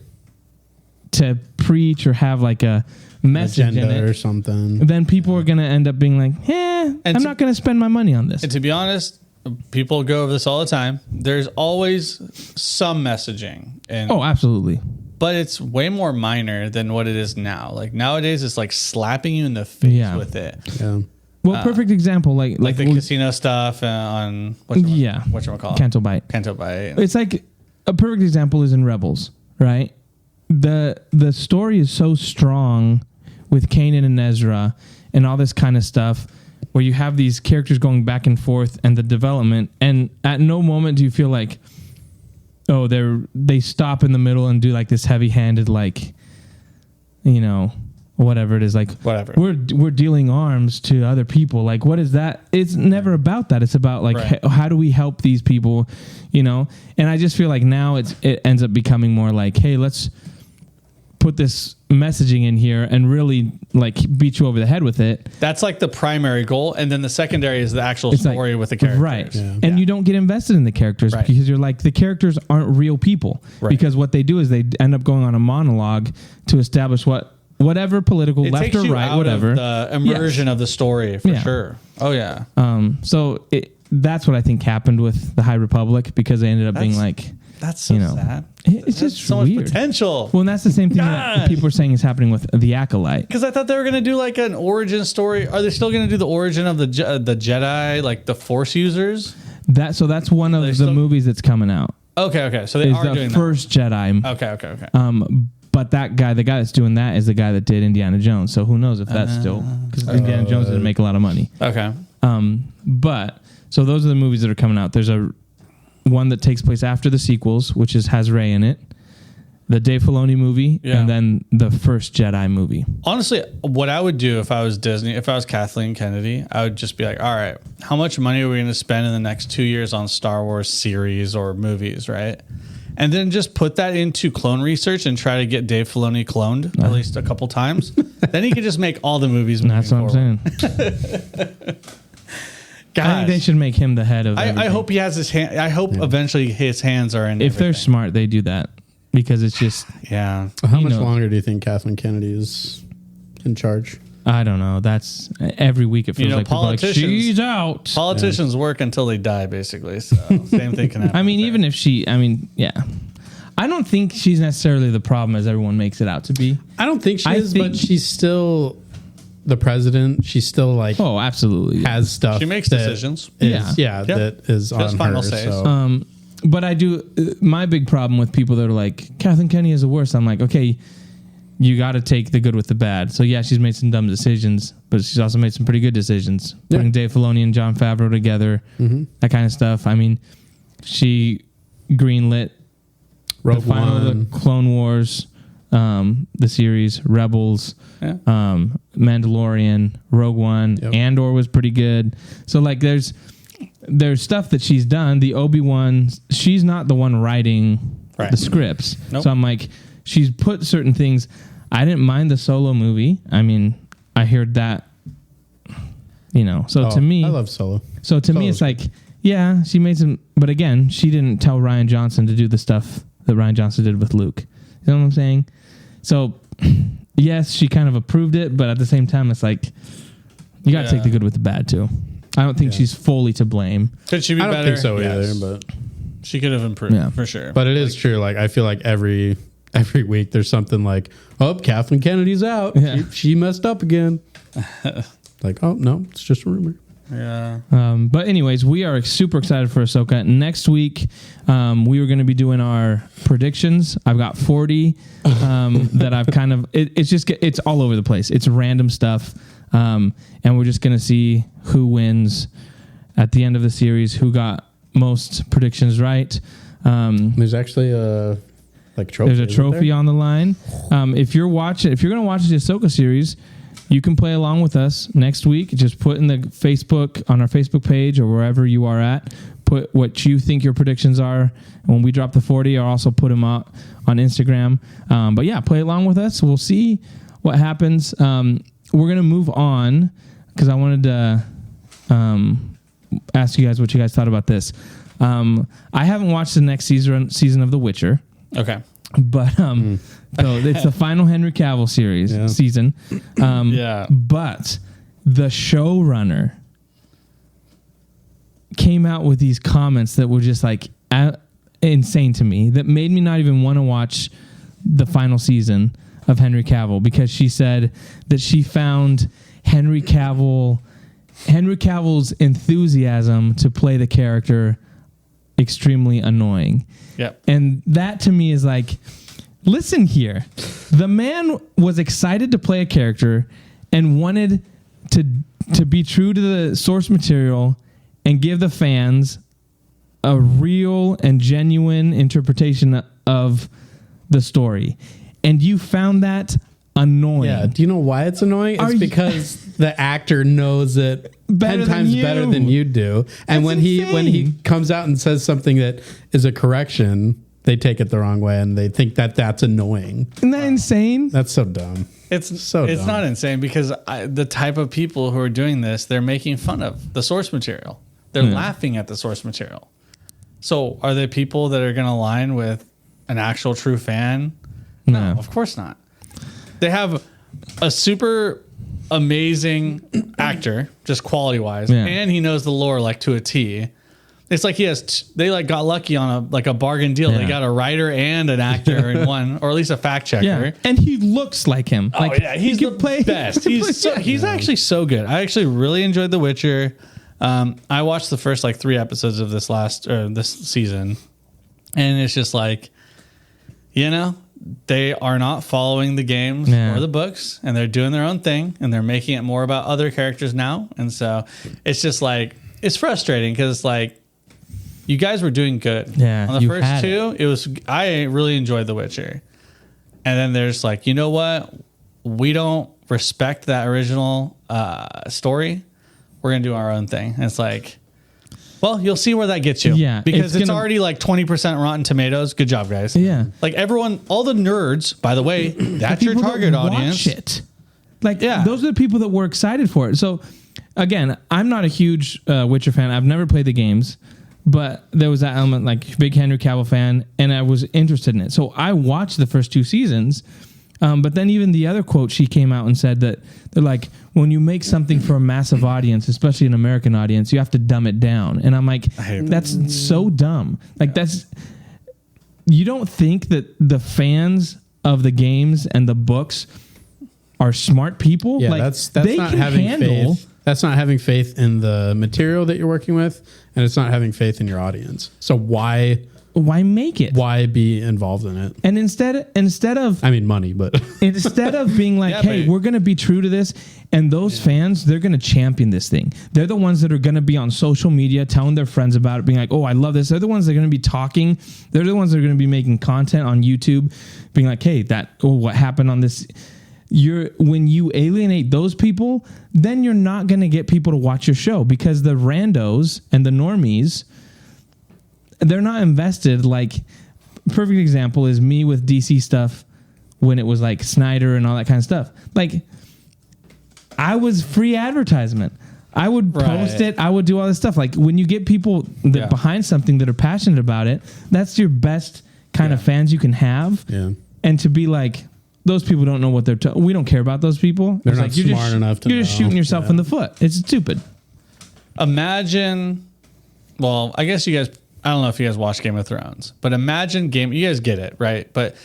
Speaker 2: to preach or have like a message in it
Speaker 1: or something,
Speaker 2: then people are going to end up being like, I'm not going to spend my money on this.
Speaker 3: And to be honest, people go over this all the time. There's always some messaging. And
Speaker 2: absolutely.
Speaker 3: But it's way more minor than what it is now. Like nowadays, it's like slapping you in the face with it.
Speaker 1: Yeah.
Speaker 2: Well, perfect example, like
Speaker 3: the casino stuff on whatchamacallit?
Speaker 2: Canto Bite. It's like a perfect example is in Rebels, right? The story is so strong with Kanan and Ezra and all this kind of stuff, where you have these characters going back and forth and the development, and at no moment do you feel like, oh, they stop in the middle and do like this heavy-handed, like, you know, whatever it is, like
Speaker 3: whatever
Speaker 2: we're dealing arms to other people. Like, what is that? It's never about that. It's about like how do we help these people, you know? And I just feel like now it ends up becoming more like, hey, let's put this messaging in here and really like beat you over the head with it.
Speaker 3: That's like the primary goal, and then the secondary is the actual story with the characters.
Speaker 2: Right. Yeah. And you don't get invested in the characters because you're like, the characters aren't real people. Right. Because what they do is they end up going on a monologue to establish whatever political, it left or right, whatever.
Speaker 3: The immersion of the story for sure. Oh yeah.
Speaker 2: So that's what I think happened with the High Republic, because they ended up being like,
Speaker 3: that's so sad.
Speaker 2: It's just
Speaker 3: so
Speaker 2: weird.
Speaker 3: much potential.
Speaker 2: Well, and that's the same thing that people are saying is happening with the Acolyte.
Speaker 3: Because I thought they were going to do like an origin story. Are they still going to do the origin of the Jedi, like the Force users?
Speaker 2: That's one of the movies that's coming out.
Speaker 3: Okay. So they are doing
Speaker 2: the first Jedi.
Speaker 3: Okay.
Speaker 2: But the guy that's doing that is the guy that did Indiana Jones. So who knows if that's still, because Indiana Jones didn't make a lot of money.
Speaker 3: Okay.
Speaker 2: But so those are the movies that are coming out. There's one that takes place after the sequels, which has Rey in it, the Dave Filoni movie, and then the first Jedi movie.
Speaker 3: Honestly, what I would do if I was Disney, if I was Kathleen Kennedy, I would just be like, all right, how much money are we going to spend in the next 2 years on Star Wars series or movies, right? And then just put that into clone research and try to get Dave Filoni cloned at least a couple times. Then he could just make all the movies.
Speaker 2: That's what I'm saying. I think they should make him the head of everything.
Speaker 3: I hope he has his hand. I hope eventually his hands are in.
Speaker 2: If they're smart, they do that, because it's just
Speaker 3: How
Speaker 1: much longer do you think Kathleen Kennedy is in charge?
Speaker 2: I don't know. That's every week it feels like
Speaker 3: politicians,
Speaker 2: she's out.
Speaker 3: Politicians work until they die, basically. So same thing can happen.
Speaker 2: I mean, even if I don't think she's necessarily the problem as everyone makes it out to be.
Speaker 1: I don't think she is, but she's still the president. She's still like,
Speaker 2: oh, absolutely,
Speaker 1: has stuff.
Speaker 3: She makes decisions.
Speaker 1: That is on
Speaker 3: final
Speaker 1: her.
Speaker 3: Say.
Speaker 1: So.
Speaker 2: But I do. My big problem with people that are like, Kathleen Kennedy is the worst. I'm like, okay, you got to take the good with the bad. So yeah, she's made some dumb decisions, but she's also made some pretty good decisions. Yeah. Putting Dave Filoni and Jon Favreau together, that kind of stuff. I mean, she greenlit
Speaker 1: Rogue
Speaker 2: the final
Speaker 1: One,
Speaker 2: of the Clone Wars, the series, Rebels, Mandalorian, Rogue One, Andor was pretty good. So like, there's stuff that she's done. The Obi-Wan, she's not the one writing the scripts. Nope. So I'm like, she's put certain things. I didn't mind the Solo movie. I mean, I heard that, So to me,
Speaker 1: I love Solo.
Speaker 2: So to me, it's like, yeah, she made some, but again, she didn't tell Rian Johnson to do the stuff that Rian Johnson did with Luke. You know what I'm saying? So yes, she kind of approved it, but at the same time, it's like, you got to take the good with the bad too. I don't think she's fully to blame.
Speaker 3: Could she be better?
Speaker 1: I don't think so either, but
Speaker 3: she could have improved for sure.
Speaker 1: But it is true. Like, I feel like every week there's something like, oh, Kathleen Kennedy's out. Yeah. She messed up again. Like, oh no, it's just a rumor.
Speaker 3: Yeah.
Speaker 2: But anyways, we are super excited for Ahsoka. Next week, we are going to be doing our predictions. I've got 40 that I've kind of. It's all over the place. It's random stuff, and we're just going to see who wins at the end of the series. Who got most predictions right?
Speaker 1: There's actually a trophy.
Speaker 2: There's a trophy on the line. If you're going to watch the Ahsoka series, you can play along with us next week. Just put in the on our Facebook page or wherever you are at, put what you think your predictions are. And when we drop the 40, I'll also put them out on Instagram. But yeah, play along with us. We'll see what happens. We're going to move on because I wanted to ask you guys what you guys thought about this. I haven't watched the next season of The Witcher.
Speaker 3: Okay.
Speaker 2: But so it's the final Henry Cavill season. But the showrunner came out with these comments that were just like insane to me, that made me not even want to watch the final season of Henry Cavill, because she said that she found Henry Cavill's enthusiasm to play the character extremely annoying.
Speaker 3: Yep.
Speaker 2: And that to me is like, listen here. The man was excited to play a character and wanted to be true to the source material and give the fans a real and genuine interpretation of the story. And you found that annoying.
Speaker 1: Yeah. Do you know why it's annoying? It's because the actor knows it 10 times better than you do. And when he comes out and says something that is a correction, they take it the wrong way and they think that that's annoying.
Speaker 2: Isn't that insane?
Speaker 1: That's so dumb.
Speaker 3: It's dumb. Not insane because the type of people who are doing this, they're making fun of the source material. They're laughing at the source material. So are they people that are going to align with an actual true fan? No, of course not. They have a super amazing actor, just quality wise, and he knows the lore like to a T. It's like they like got lucky on a bargain deal. They got a writer and an actor in one, or at least a fact checker.
Speaker 2: Yeah. And he looks like him.
Speaker 3: Oh yeah, he's the best. He's actually so good. I actually really enjoyed The Witcher. I watched the first like 3 episodes of this season, and it's just like, they are not following the games or the books, and they're doing their own thing, and they're making it more about other characters now. And so it's just like, it's frustrating because like, you guys were doing good.
Speaker 2: Yeah.
Speaker 3: On the first 2, I really enjoyed The Witcher. And then there's like, you know what? We don't respect that original story. We're going to do our own thing. And it's like, well, you'll see where that gets you.
Speaker 2: Yeah.
Speaker 3: Because it's already like 20% Rotten Tomatoes. Good job, guys.
Speaker 2: Yeah.
Speaker 3: Like everyone, all the nerds, by the way, that's your target audience.
Speaker 2: Watch it. Like, those are the people that were excited for it. So, again, I'm not a huge Witcher fan. I've never played the games. But there was that element, like big Henry Cavill fan, and I was interested in it. So I watched the first 2 seasons. But then even the other quote, she came out and said that they're like, when you make something for a massive audience, especially an American audience, you have to dumb it down. And I'm like, that's so dumb. Like you don't think that the fans of the games and the books are smart people?
Speaker 1: Yeah,
Speaker 2: like,
Speaker 1: that's not having faith. That's not having faith in the material that you're working with, and it's not having faith in your audience. So why make it? Why be involved in it?
Speaker 2: And instead of
Speaker 1: money, but
Speaker 2: instead of being like, hey, we're going to be true to this, and those fans, they're going to champion this thing. They're the ones that are going to be on social media telling their friends about it, being like, oh, I love this. They're the ones that are going to be talking. They're the ones that are going to be making content on YouTube, being like, hey, what happened on this? When you alienate those people, then you're not going to get people to watch your show, because the randos and the normies, they're not invested. Like, perfect example is me with DC stuff when it was like Snyder and all that kind of stuff. Like, I was free advertisement. I would post it. I would do all this stuff. Like, when you get people that behind something that are passionate about it, that's your best kind of fans you can have.
Speaker 1: Yeah.
Speaker 2: And to be like, those people don't know what they're we don't care about those people.
Speaker 1: They're not smart enough to know.
Speaker 2: You're just shooting yourself in the foot. It's stupid.
Speaker 3: Imagine, well, I guess you guys, I don't know if you guys watch Game of Thrones, but imagine you guys get it, right? But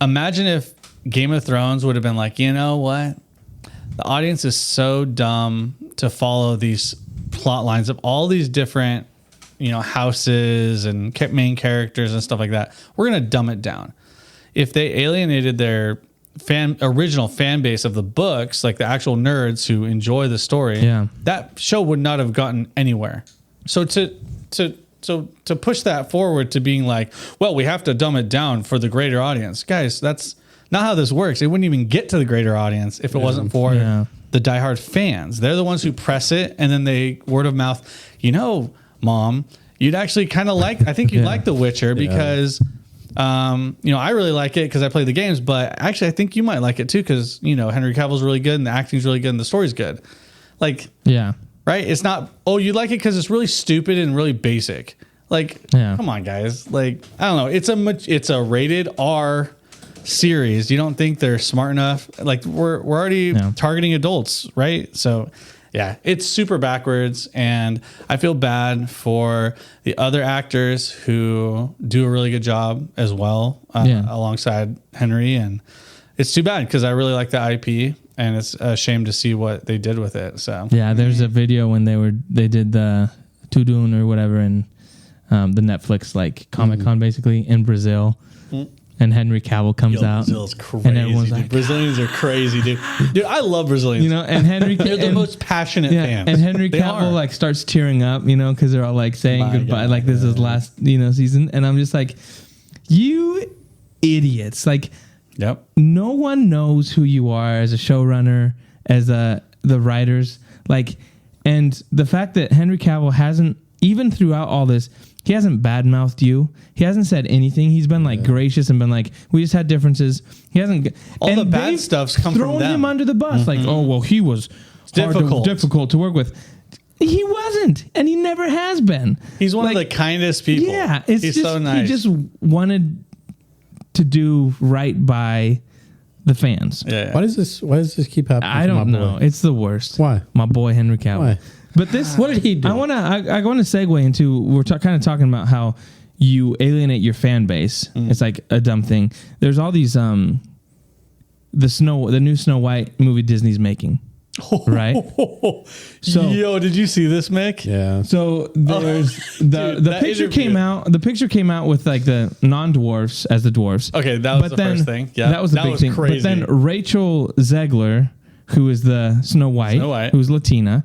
Speaker 3: imagine if Game of Thrones would have been like, you know what? The audience is so dumb to follow these plot lines of all these different, houses and main characters and stuff like that. We're going to dumb it down. If they alienated their original fan base of the books, like the actual nerds who enjoy the story, that show would not have gotten anywhere. So to push that forward to being like, well, we have to dumb it down for the greater audience, guys, that's not how this works. It wouldn't even get to the greater audience if it wasn't for the diehard fans. They're the ones who press it, and then they word of mouth. Mom, you'd actually kind of like. I think you'd like The Witcher because. I really like it because I play the games, but actually I think you might like it too because, Henry Cavill's really good and the acting's really good and the story's good. Like, right? It's not, you like it because it's really stupid and really basic. Like, come on, guys. Like, I don't know. It's a rated R series. You don't think they're smart enough? Like, we're already targeting adults, right? So, yeah, it's super backwards, and I feel bad for the other actors who do a really good job as well alongside Henry, and it's too bad because I really like the IP, and it's a shame to see what they did with it. So
Speaker 2: there's a video when they did the Tudun or whatever, and the Netflix like Comic-Con basically in Brazil. And Henry Cavill comes out.
Speaker 3: Brazil's crazy.
Speaker 2: And everyone's like,
Speaker 3: Brazilians are crazy, dude. Dude, I love Brazilians.
Speaker 2: And Henry,
Speaker 3: they're the most passionate fans.
Speaker 2: And Henry Cavill like starts tearing up, because they're all like saying goodbye, like this is last, season. And I'm just like, you idiots! Like, no one knows who you are as a showrunner, as the writers, like, and the fact that Henry Cavill hasn't even throughout all this, he hasn't badmouthed you. He hasn't said anything. He's been like gracious and been like, we just had differences. He hasn't.
Speaker 3: All the bad stuff's come from them.
Speaker 2: Thrown him under the bus. Like, oh, well, he was difficult to work with. He wasn't, and he never has been.
Speaker 3: He's one of the kindest people.
Speaker 2: Yeah,
Speaker 3: he's so nice.
Speaker 2: He just wanted to do right by the fans.
Speaker 3: Yeah.
Speaker 1: Why does this keep happening?
Speaker 2: I don't know. It's the worst.
Speaker 1: Why?
Speaker 2: My boy Henry Cavill.
Speaker 1: Why?
Speaker 2: But this,
Speaker 1: what did he do?
Speaker 2: I want to segue into, we're kind of talking about how you alienate your fan base. It's like a dumb thing. There's all these the new Snow White movie Disney's making. Right?
Speaker 3: So, yo, did you see this, Mick?
Speaker 1: Yeah.
Speaker 2: So there's the picture came out. The picture came out with like the non-dwarfs as the dwarfs.
Speaker 3: Okay, that was the first thing. Yeah,
Speaker 2: that was the big thing.
Speaker 3: Crazy.
Speaker 2: But then Rachel Zegler, who is the Snow White, who's Latina,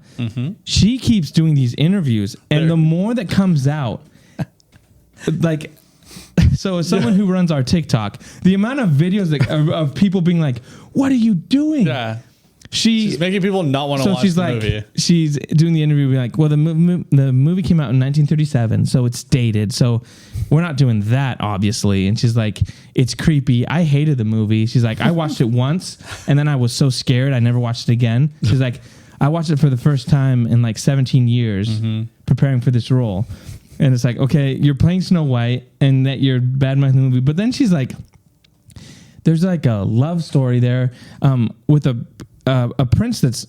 Speaker 2: she keeps doing these interviews, and the more that comes out, like. So as someone who runs our TikTok, the amount of videos of people being like, "What are you doing?"
Speaker 3: Yeah. She's making people not want to watch the movie.
Speaker 2: She's doing the interview, being like, well, the movie came out in 1937, so it's dated. So we're not doing that, obviously. And she's like, it's creepy. I hated the movie. She's like, I watched it once, and then I was so scared I never watched it again. She's like, I watched it for the first time in like 17 years preparing for this role. And it's like, okay, you're playing Snow White, and that you're bad-mouthing the movie. But then she's like, there's like a love story there with a prince that's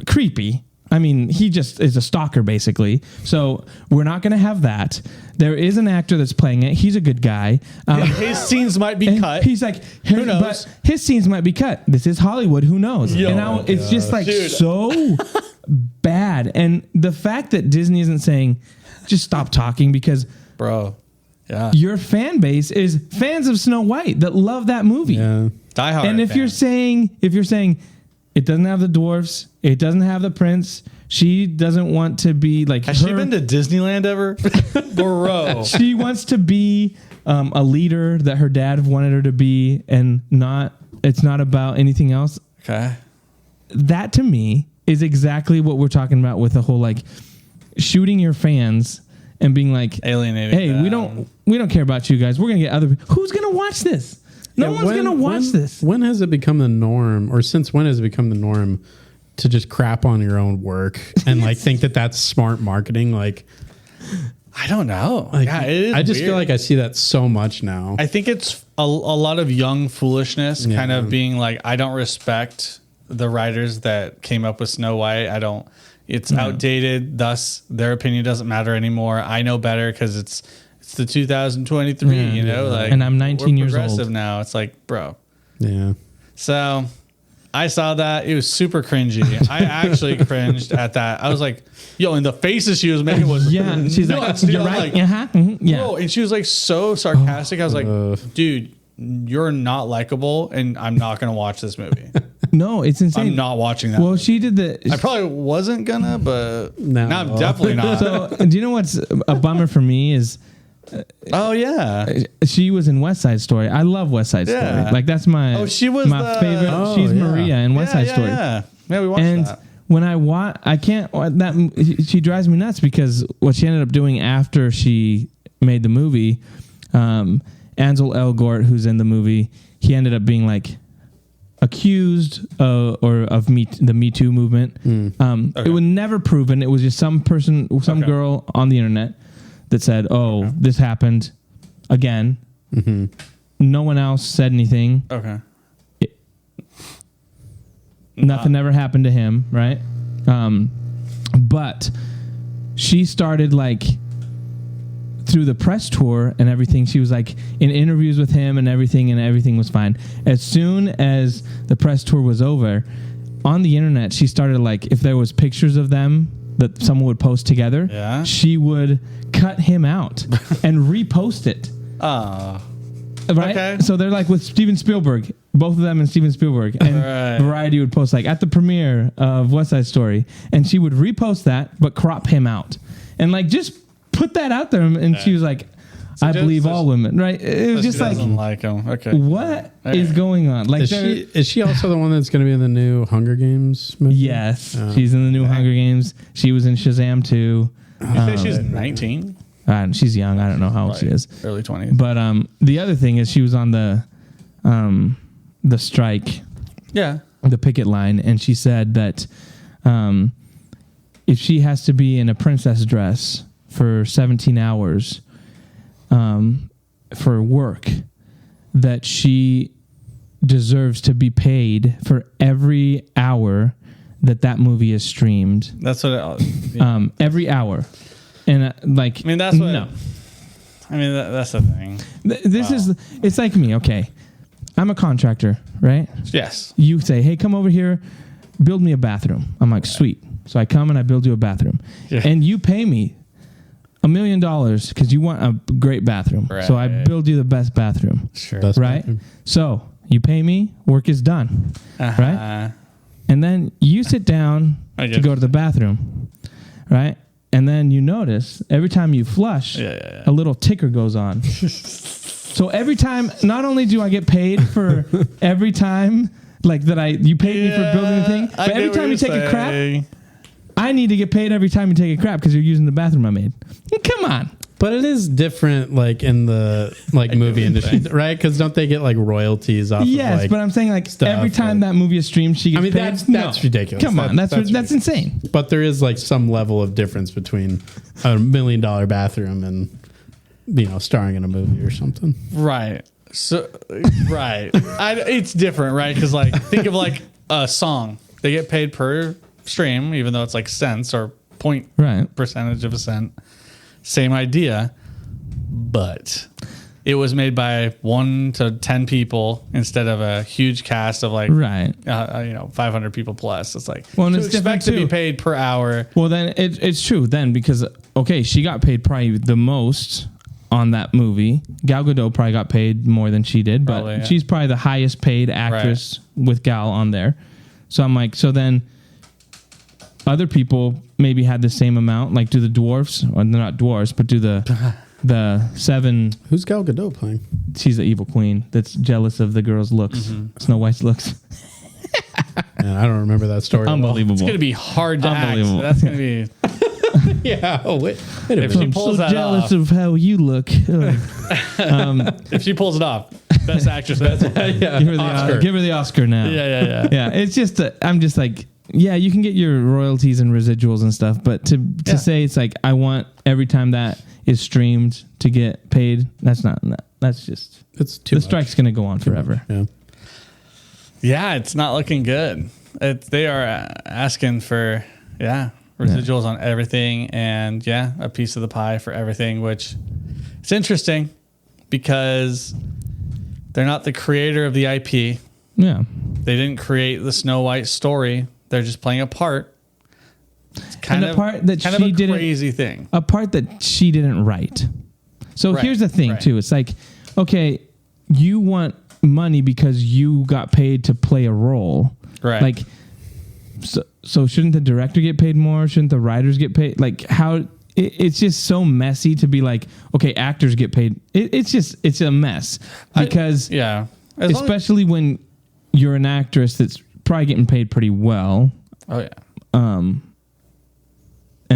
Speaker 2: creepy. I mean, he just is a stalker, basically. So we're not going to have that. There is an actor that's playing it. He's a good guy.
Speaker 3: His scenes might be cut.
Speaker 2: He's like, who knows? But his scenes might be cut. This is Hollywood. Who knows? It's just like so bad. And the fact that Disney isn't saying, just stop talking, because
Speaker 3: bro,
Speaker 2: your fan base is fans of Snow White that love that movie.
Speaker 1: Yeah.
Speaker 3: Die hard.
Speaker 2: And if you're saying it doesn't have the dwarfs, it doesn't have the prince, she doesn't want to be like.
Speaker 3: Has she been to Disneyland ever? Bro.
Speaker 2: She wants to be a leader that her dad wanted her to be, and it's not about anything else.
Speaker 3: Okay.
Speaker 2: That to me is exactly what we're talking about with the whole like shooting your fans and being like
Speaker 3: alienating.
Speaker 2: Hey,
Speaker 3: them.
Speaker 2: we don't care about you guys. We're gonna get other people. Who's gonna watch this? No one's going to watch this.
Speaker 1: When has it become the norm, or since when has it become the norm to just crap on your own work and like think that that's smart marketing? Like,
Speaker 3: I don't know.
Speaker 1: Like, yeah, it is I just feel like I see that so much now.
Speaker 3: I think it's a lot of young foolishness, kind of being like, I don't respect the writers that came up with Snow White. It's outdated. Thus, their opinion doesn't matter anymore. I know better because it's the 2023,
Speaker 2: and I'm 19 years old
Speaker 3: now. It's like, bro.
Speaker 1: Yeah.
Speaker 3: So I saw that. It was super cringy. I actually cringed at that. I was like, yo, and the faces she was making was
Speaker 2: she's nuts, like, you're right.
Speaker 3: Bro, and she was like so sarcastic. I was like, dude, you're not likable, and I'm not gonna watch this movie.
Speaker 2: No, it's insane.
Speaker 3: I'm not watching that.
Speaker 2: Well,
Speaker 3: movie.
Speaker 2: she did
Speaker 3: I probably wasn't gonna, but now I'm definitely not.
Speaker 2: So, do you know what's a bummer for me is?
Speaker 3: Oh yeah,
Speaker 2: she was in West Side Story. I love West Side Story. Like that's my
Speaker 3: she was
Speaker 2: my favorite. She's Maria in West Side Story.
Speaker 3: Yeah, we watched that.
Speaker 2: When I can't. She drives me nuts because what she ended up doing after she made the movie, Ansel Elgort, who's in the movie, he ended up being like accused of the Me Too movement. It was never proven. It was just some girl on the internet that said, this happened again. No one else said anything.
Speaker 3: Okay.
Speaker 2: Nothing ever happened to him, right? But she started like through the press tour and everything. She was like in interviews with him and everything was fine. As soon as the press tour was over, on the internet, she started like, if there was pictures of them that someone would post together, she would cut him out and repost it. Right? Okay. So they're like with Steven Spielberg, both of them and Steven Spielberg. And Variety would post like at the premiere of West Side Story. And she would repost that, but crop him out. And like just put that out there. And she was like, I believe all women, right? It was just like,
Speaker 3: doesn't like him. Okay.
Speaker 2: What is going on? Like,
Speaker 1: is she also the one that's going to be in the new Hunger Games movie?
Speaker 2: Yes. She's in the new Hunger Games. She was in Shazam 2.
Speaker 3: You say she's 19?
Speaker 2: She's young. I don't know how old she is.
Speaker 3: Early 20s.
Speaker 2: But the other thing is she was on the strike.
Speaker 3: Yeah.
Speaker 2: The picket line, and she said that if she has to be in a princess dress for 17 hours for work, that she deserves to be paid for every hour that movie is streamed.
Speaker 3: That's what
Speaker 2: every hour. And
Speaker 3: that's what
Speaker 2: no.
Speaker 3: That's the thing.
Speaker 2: This is, it's like me. Okay. I'm a contractor, right?
Speaker 3: Yes.
Speaker 2: You say, hey, come over here, build me a bathroom. I'm like, sweet. So I come and I build you a bathroom. Yeah. And you pay me $1 million because you want a great bathroom. Right. So I build you the best bathroom.
Speaker 3: Sure.
Speaker 2: Best right? Bathroom. So you pay me, work is done. Right? And then you sit down to go to the bathroom. Right? And then you notice every time you flush, a little ticker goes on. So every time, not only do I get paid for every time, like you paid me for building the thing, but every time you take a crap, I need to get paid every time you take a crap because you're using the bathroom I made. Come on.
Speaker 1: But it is different, like in the movie industry, right? Because don't they get like royalties off?
Speaker 2: Yes, but I'm saying every time that movie is streamed, she gets paid.
Speaker 1: That's ridiculous.
Speaker 2: Come on, that's insane.
Speaker 1: But there is like some level of difference between a $1 million bathroom and starring in a movie or something.
Speaker 3: Right. So, right. It's different, right? Because think of a song. They get paid per stream, even though it's cents or percentage of a cent. Same idea, but it was made by 1 to 10 people instead of a huge cast of 500 people plus. It's it's expect to be paid per hour.
Speaker 2: Well, then it's true then because she got paid probably the most on that movie. Gal Gadot probably got paid more than she did, but she's probably the highest paid actress with Gal on there. So I'm like, so then other people maybe had the same amount, like do the dwarfs, or they're not dwarfs, but do the 7.
Speaker 1: Who's Gal Gadot playing?
Speaker 2: She's the evil queen that's jealous of the girl's looks, Snow White's looks.
Speaker 1: Man, I don't remember that story.
Speaker 2: Unbelievable.
Speaker 3: It's going to be hard to act. That's going to be...
Speaker 1: Yeah. Oh, wait a minute.
Speaker 3: If she pulls that
Speaker 2: jealous of how you look.
Speaker 3: If she pulls it off, best actress. Give her
Speaker 2: the Oscar. Give her the Oscar now.
Speaker 3: Yeah.
Speaker 2: It's just, I'm just like, yeah, you can get your royalties and residuals and stuff, but to say it's I want every time that is streamed to get paid, that's just, it's too much. The strike's going to go on forever.
Speaker 3: Yeah, it's not looking good. They are asking for, residuals on everything and a piece of the pie for everything, which it's interesting because they're not the creator of the IP.
Speaker 2: Yeah.
Speaker 3: They didn't create the Snow White story. They're just playing a part. It's kind of a crazy thing.
Speaker 2: A part that she didn't write. So here's the thing too. It's you want money because you got paid to play a role.
Speaker 3: Right.
Speaker 2: So shouldn't the director get paid more? Shouldn't the writers get paid? It's just so messy to be actors get paid. It's a mess because especially when you're an actress that's probably getting paid pretty well.
Speaker 3: Oh yeah.
Speaker 2: And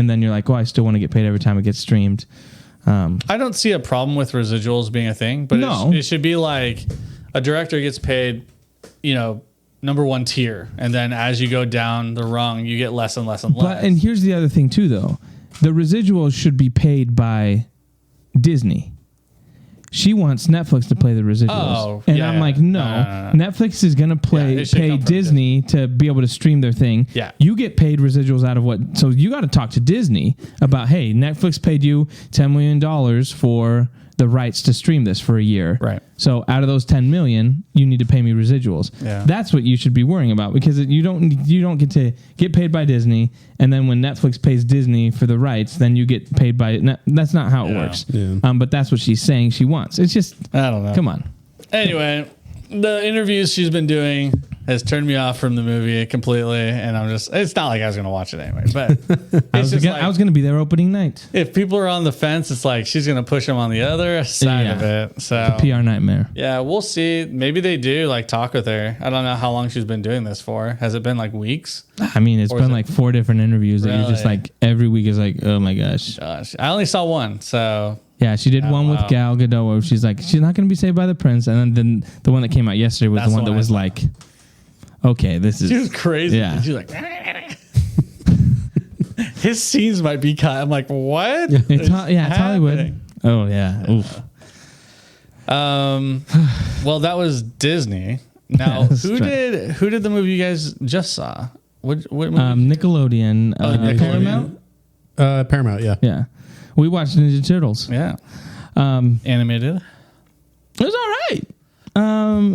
Speaker 2: then you're like, I still want to get paid every time it gets streamed.
Speaker 3: I don't see a problem with residuals being a thing, but it should be like a director gets paid, number 1 tier, and then as you go down the rung, you get less and less and less.
Speaker 2: And here's the other thing too, though: the residuals should be paid by Disney. She wants Netflix to play the residuals, I'm like, no. Netflix is gonna pay Disney to be able to stream their thing.
Speaker 3: Yeah,
Speaker 2: you get paid residuals out of what? So you got to talk to Disney about, hey, Netflix paid you $10 million for the rights to stream this for a year.
Speaker 3: Right.
Speaker 2: So out of those 10 million, you need to pay me residuals.
Speaker 3: Yeah.
Speaker 2: That's what you should be worrying about because you don't get to get paid by Disney, and then when Netflix pays Disney for the rights, then you get paid by. That's not how it works.
Speaker 1: Yeah.
Speaker 2: But that's what she's saying she wants. It's just
Speaker 3: I don't know.
Speaker 2: Come on.
Speaker 3: Anyway, the interviews she's been doing has turned me off from the movie completely, and it's not like I was going to watch it anyway, but
Speaker 2: I was going to be there opening night.
Speaker 3: If people are on the fence, it's like she's going to push them on the other side of it. So
Speaker 2: it's a PR nightmare.
Speaker 3: Yeah, we'll see. Maybe they do like talk with her. I don't know how long she's been doing this for. Has it been like weeks?
Speaker 2: I mean, it's been like 4 different interviews that you're just like, every week is like, oh my gosh.
Speaker 3: I only saw one, so...
Speaker 2: Yeah, she did one with Gal Gadot where she's like, she's not going to be saved by the prince. And then the one that came out yesterday was the one that was like, okay, this is...
Speaker 3: She was crazy.
Speaker 2: Yeah.
Speaker 3: She was like... His scenes might be cut. I'm like, what?
Speaker 2: It's Hollywood. Oh, yeah. Oof.
Speaker 3: Well, that was Disney. Now, who did the movie you guys just saw? What movie?
Speaker 2: Nickelodeon. Paramount?
Speaker 1: Paramount, yeah.
Speaker 2: Yeah. We watched Ninja Turtles.
Speaker 3: Yeah. Animated.
Speaker 2: It was all right. I'm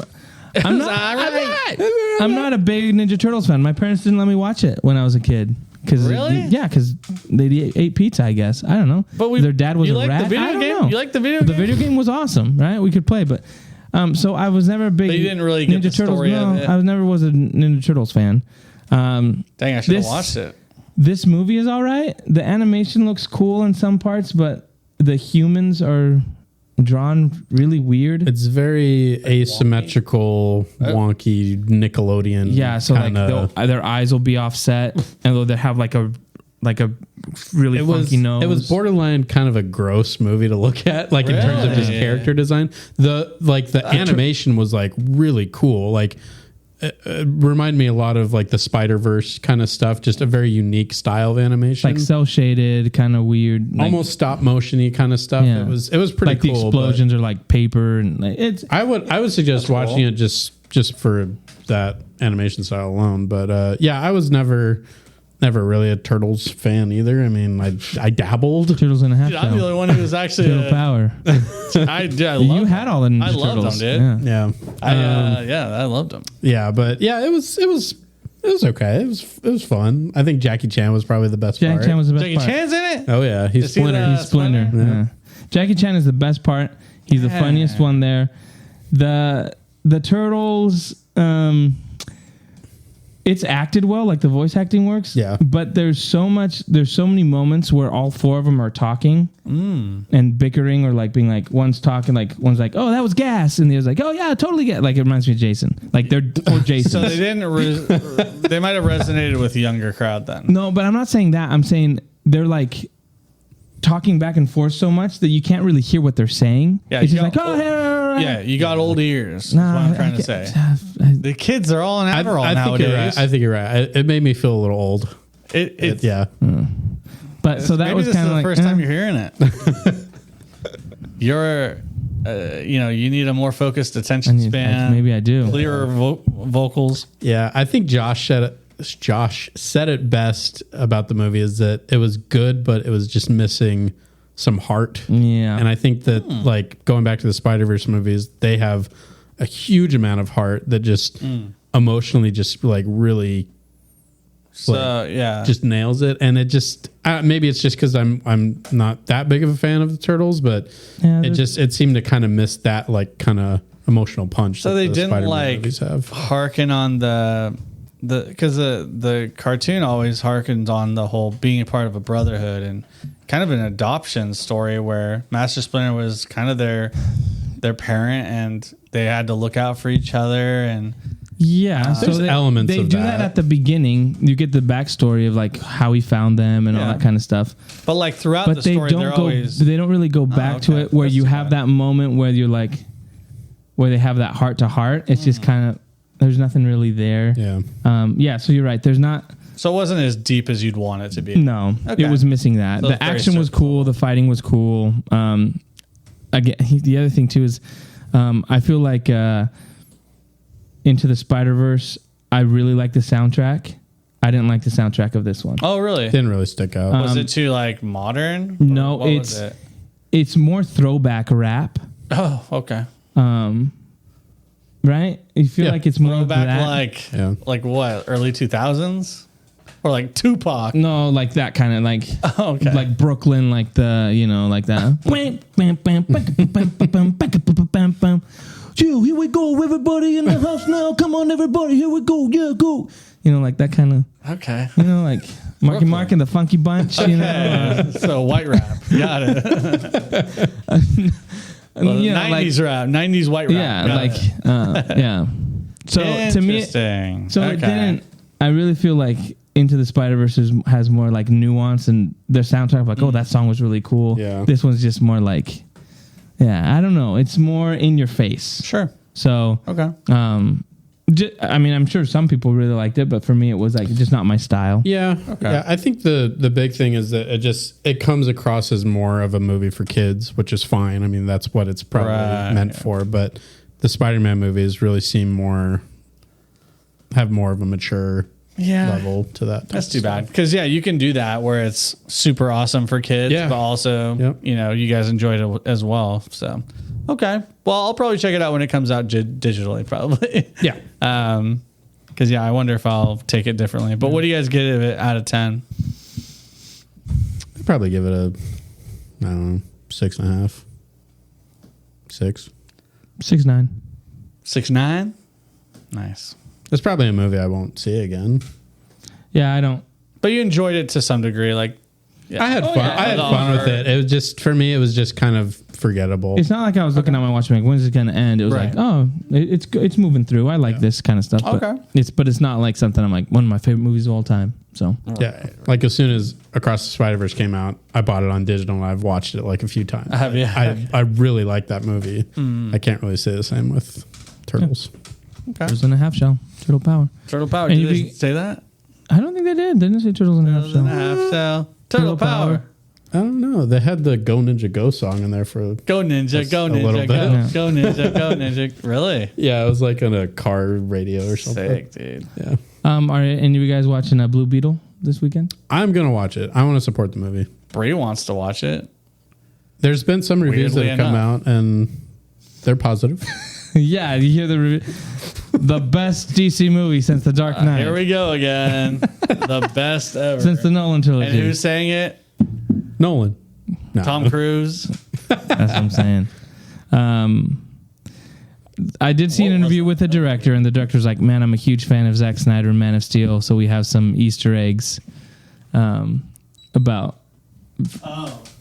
Speaker 2: not a big Ninja Turtles fan. My parents didn't let me watch it when I was a kid.
Speaker 3: Really?
Speaker 2: Because they ate pizza, I guess. I don't know.
Speaker 3: But
Speaker 2: their dad was a rat.
Speaker 3: The video game?
Speaker 2: Know.
Speaker 3: You like the video game?
Speaker 2: The video game was awesome, right? We could play, but so I was never a big.
Speaker 3: But you didn't really get
Speaker 2: Ninja
Speaker 3: the
Speaker 2: Turtles.
Speaker 3: story of it.
Speaker 2: I never was a Ninja Turtles fan.
Speaker 3: Dang, I should have watched it.
Speaker 2: This movie is all right. The animation looks cool in some parts, but the humans are drawn really weird.
Speaker 1: It's very asymmetrical, wonky Nickelodeon.
Speaker 2: Yeah, so
Speaker 1: kinda.
Speaker 2: like their eyes will be offset, and they'll have like a really funky nose.
Speaker 1: It was borderline kind of a gross movie to look at, like in terms of just character design. The animation was like really cool, like. Remind me a lot of like the Spider-Verse kind of stuff, just a very unique style of animation,
Speaker 2: like cell shaded, kind of weird,
Speaker 1: almost stop motion-y kind of stuff. Yeah. It was pretty
Speaker 2: like
Speaker 1: cool.
Speaker 2: The explosions are like paper, and it's.
Speaker 1: I would suggest watching it just for that animation style alone. But yeah, I was never really a Turtles fan either. I mean, I dabbled.
Speaker 2: Turtles in a half.
Speaker 3: I'm the only one who was actually
Speaker 2: Turtle power.
Speaker 3: I
Speaker 2: you had all the Ninja Turtles.
Speaker 3: Loved them, dude.
Speaker 1: Yeah.
Speaker 3: I loved them.
Speaker 1: Yeah, but yeah, it was okay. It was fun. I think Jackie Chan was probably the best part.
Speaker 2: Jackie Chan was the best
Speaker 3: Jackie
Speaker 2: part.
Speaker 3: Chan's in it?
Speaker 1: Oh yeah, he's Splinter.
Speaker 2: He's Splinter. Yeah. Jackie Chan is the best part. He's the funniest one there. The Turtles, it's acted well, like the voice acting works.
Speaker 1: Yeah.
Speaker 2: But there's so many moments where all 4 of them are talking and bickering, or like being like, one's talking, like one's like, oh, that was gas, and the other's like, oh yeah, totally gas. Like it reminds me of Jason. Like they're poor Jason.
Speaker 3: So they didn't. They might have resonated with a younger crowd then.
Speaker 2: No, but I'm not saying that. I'm saying they're like talking back and forth so much that you can't really hear what they're saying.
Speaker 3: Yeah,
Speaker 2: it's just like, oh,
Speaker 3: yeah, you got old ears. That's what I'm trying to say. The kids are all in Adderall nowadays.
Speaker 1: I think you're right. It made me feel a little old. Yeah.
Speaker 2: But so that was kind of like
Speaker 3: the first time you're hearing it. You're, you need a more focused attention span.
Speaker 2: Maybe I do.
Speaker 3: Clearer vocals.
Speaker 1: Yeah, I think Josh said it best about the movie is that it was good, but it was just missing some heart.
Speaker 2: Yeah.
Speaker 1: And I think that like going back to the Spider-Verse movies, they have a huge amount of heart that just emotionally just like really just nails it. And it just maybe it's just because I'm not that big of a fan of the Turtles, but it seemed to kind of miss that like kind of emotional punch.
Speaker 3: So they didn't like harken on because the cartoon always harkens on the whole being a part of a brotherhood and kind of an adoption story where Master Splinter was kind of their parent and they had to look out for each other. And
Speaker 1: so there's elements
Speaker 2: they
Speaker 1: of
Speaker 2: do that at the beginning. You get the backstory of like how he found them and all that kind of stuff.
Speaker 3: But like throughout the story,
Speaker 2: they don't really go back to it where you have that moment where you're like, where they have that heart to heart. It's just kind of, there's nothing really there. Yeah. So you're right. There's not. So
Speaker 3: it wasn't as deep as you'd want it to be.
Speaker 2: No, it was missing that. So the action was cool. The fighting was cool. Again, the other thing too is, I feel like Into the Spider-Verse, I really like the soundtrack. I didn't like the soundtrack of this one.
Speaker 3: Oh, really?
Speaker 1: Didn't really stick out.
Speaker 3: Was it too like modern?
Speaker 2: No, it's more throwback rap.
Speaker 3: Oh, okay.
Speaker 2: Right? You feel like it's more
Speaker 3: throwback, like what? Early 2000s? Or like Tupac?
Speaker 2: No, like that kind of like,
Speaker 3: okay.
Speaker 2: Like Brooklyn, like the, like that. "Yeah, here we go, everybody in the house now. Come on, everybody, here we go. Yeah, go." You know, like that kind of.
Speaker 3: Okay.
Speaker 2: You know, like Marky Mark and the Funky Bunch. You know,
Speaker 3: So white rap. Got it. Well,
Speaker 2: you know,
Speaker 3: 90s rap. 90s white rap.
Speaker 2: yeah,
Speaker 3: Got
Speaker 2: like
Speaker 3: it.
Speaker 2: yeah. So to me,
Speaker 3: Interesting.
Speaker 2: so
Speaker 3: Okay.
Speaker 2: it didn't. I really feel like Into the Spider-Verse has more like nuance, and their soundtrack, like, oh, that song was really cool.
Speaker 1: Yeah.
Speaker 2: This one's just more like, yeah, I don't know. It's more in your face.
Speaker 3: Sure.
Speaker 2: So,
Speaker 3: Okay.
Speaker 2: I mean, I'm sure some people really liked it, but for me, it was like just not my style.
Speaker 1: Yeah.
Speaker 3: Okay.
Speaker 1: Yeah. I think the big thing is that it comes across as more of a movie for kids, which is fine. I mean, that's what it's probably meant for. But the Spider-Man movies really have more of a mature level to that.
Speaker 3: That's too bad. Because, you can do that where it's super awesome for kids, but also, you guys enjoyed it as well. So, okay. Well, I'll probably check it out when it comes out digitally, probably.
Speaker 1: Yeah.
Speaker 3: Because, I wonder if I'll take it differently. But what do you guys get it out of 10?
Speaker 1: I'd probably give it a, I don't know, 6.5. 6.
Speaker 2: 6'9".
Speaker 3: 6.9? Nice.
Speaker 1: It's probably a movie I won't see again.
Speaker 2: Yeah, I don't.
Speaker 3: But you enjoyed it to some degree. Like,
Speaker 1: I had fun. I had fun with it. It was just, for me, it was just kind of forgettable.
Speaker 2: It's not like I was looking at my watch, like, when's it going to end? It was like, oh, it's moving through. I like this kind of stuff.
Speaker 3: Okay.
Speaker 2: But it's not like something I'm like, one of my favorite movies of all time. So
Speaker 1: yeah, like as soon as Across the Spider-Verse came out, I bought it on digital and I've watched it like a few times. I really like that movie. I can't really say the same with Turtles.
Speaker 3: Okay.
Speaker 2: Turtles in a Half Shell. Turtle Power.
Speaker 3: Turtle Power.
Speaker 2: And
Speaker 3: Did they say that?
Speaker 2: I don't think they did. They didn't say Turtles in a Half
Speaker 3: Turtles in a
Speaker 2: Shell.
Speaker 3: half shell. Turtle Power.
Speaker 1: I don't know. They had the Go Ninja Go song in there for
Speaker 3: Go Ninja, go
Speaker 1: a little
Speaker 3: Ninja,
Speaker 1: bit.
Speaker 3: go.
Speaker 2: Yeah.
Speaker 3: Go Ninja, go Ninja. Really?
Speaker 1: Yeah, it was like on a car radio or something.
Speaker 3: Sick, dude.
Speaker 1: Yeah.
Speaker 2: Are any of you guys watching Blue Beetle this weekend?
Speaker 1: I'm going to watch it. I want to support the movie.
Speaker 3: Bree wants to watch it.
Speaker 1: There's been some reviews that have come out and they're positive.
Speaker 2: Yeah, you hear the review. The best DC movie since The Dark Knight.
Speaker 3: Here we go again. The best ever.
Speaker 2: Since the Nolan trilogy.
Speaker 3: And who's saying it?
Speaker 1: Nolan. No.
Speaker 3: Tom Cruise.
Speaker 2: That's what I'm saying. I did see an interview with the director, and the director's like, man, I'm a huge fan of Zack Snyder and Man of Steel, so we have some Easter eggs about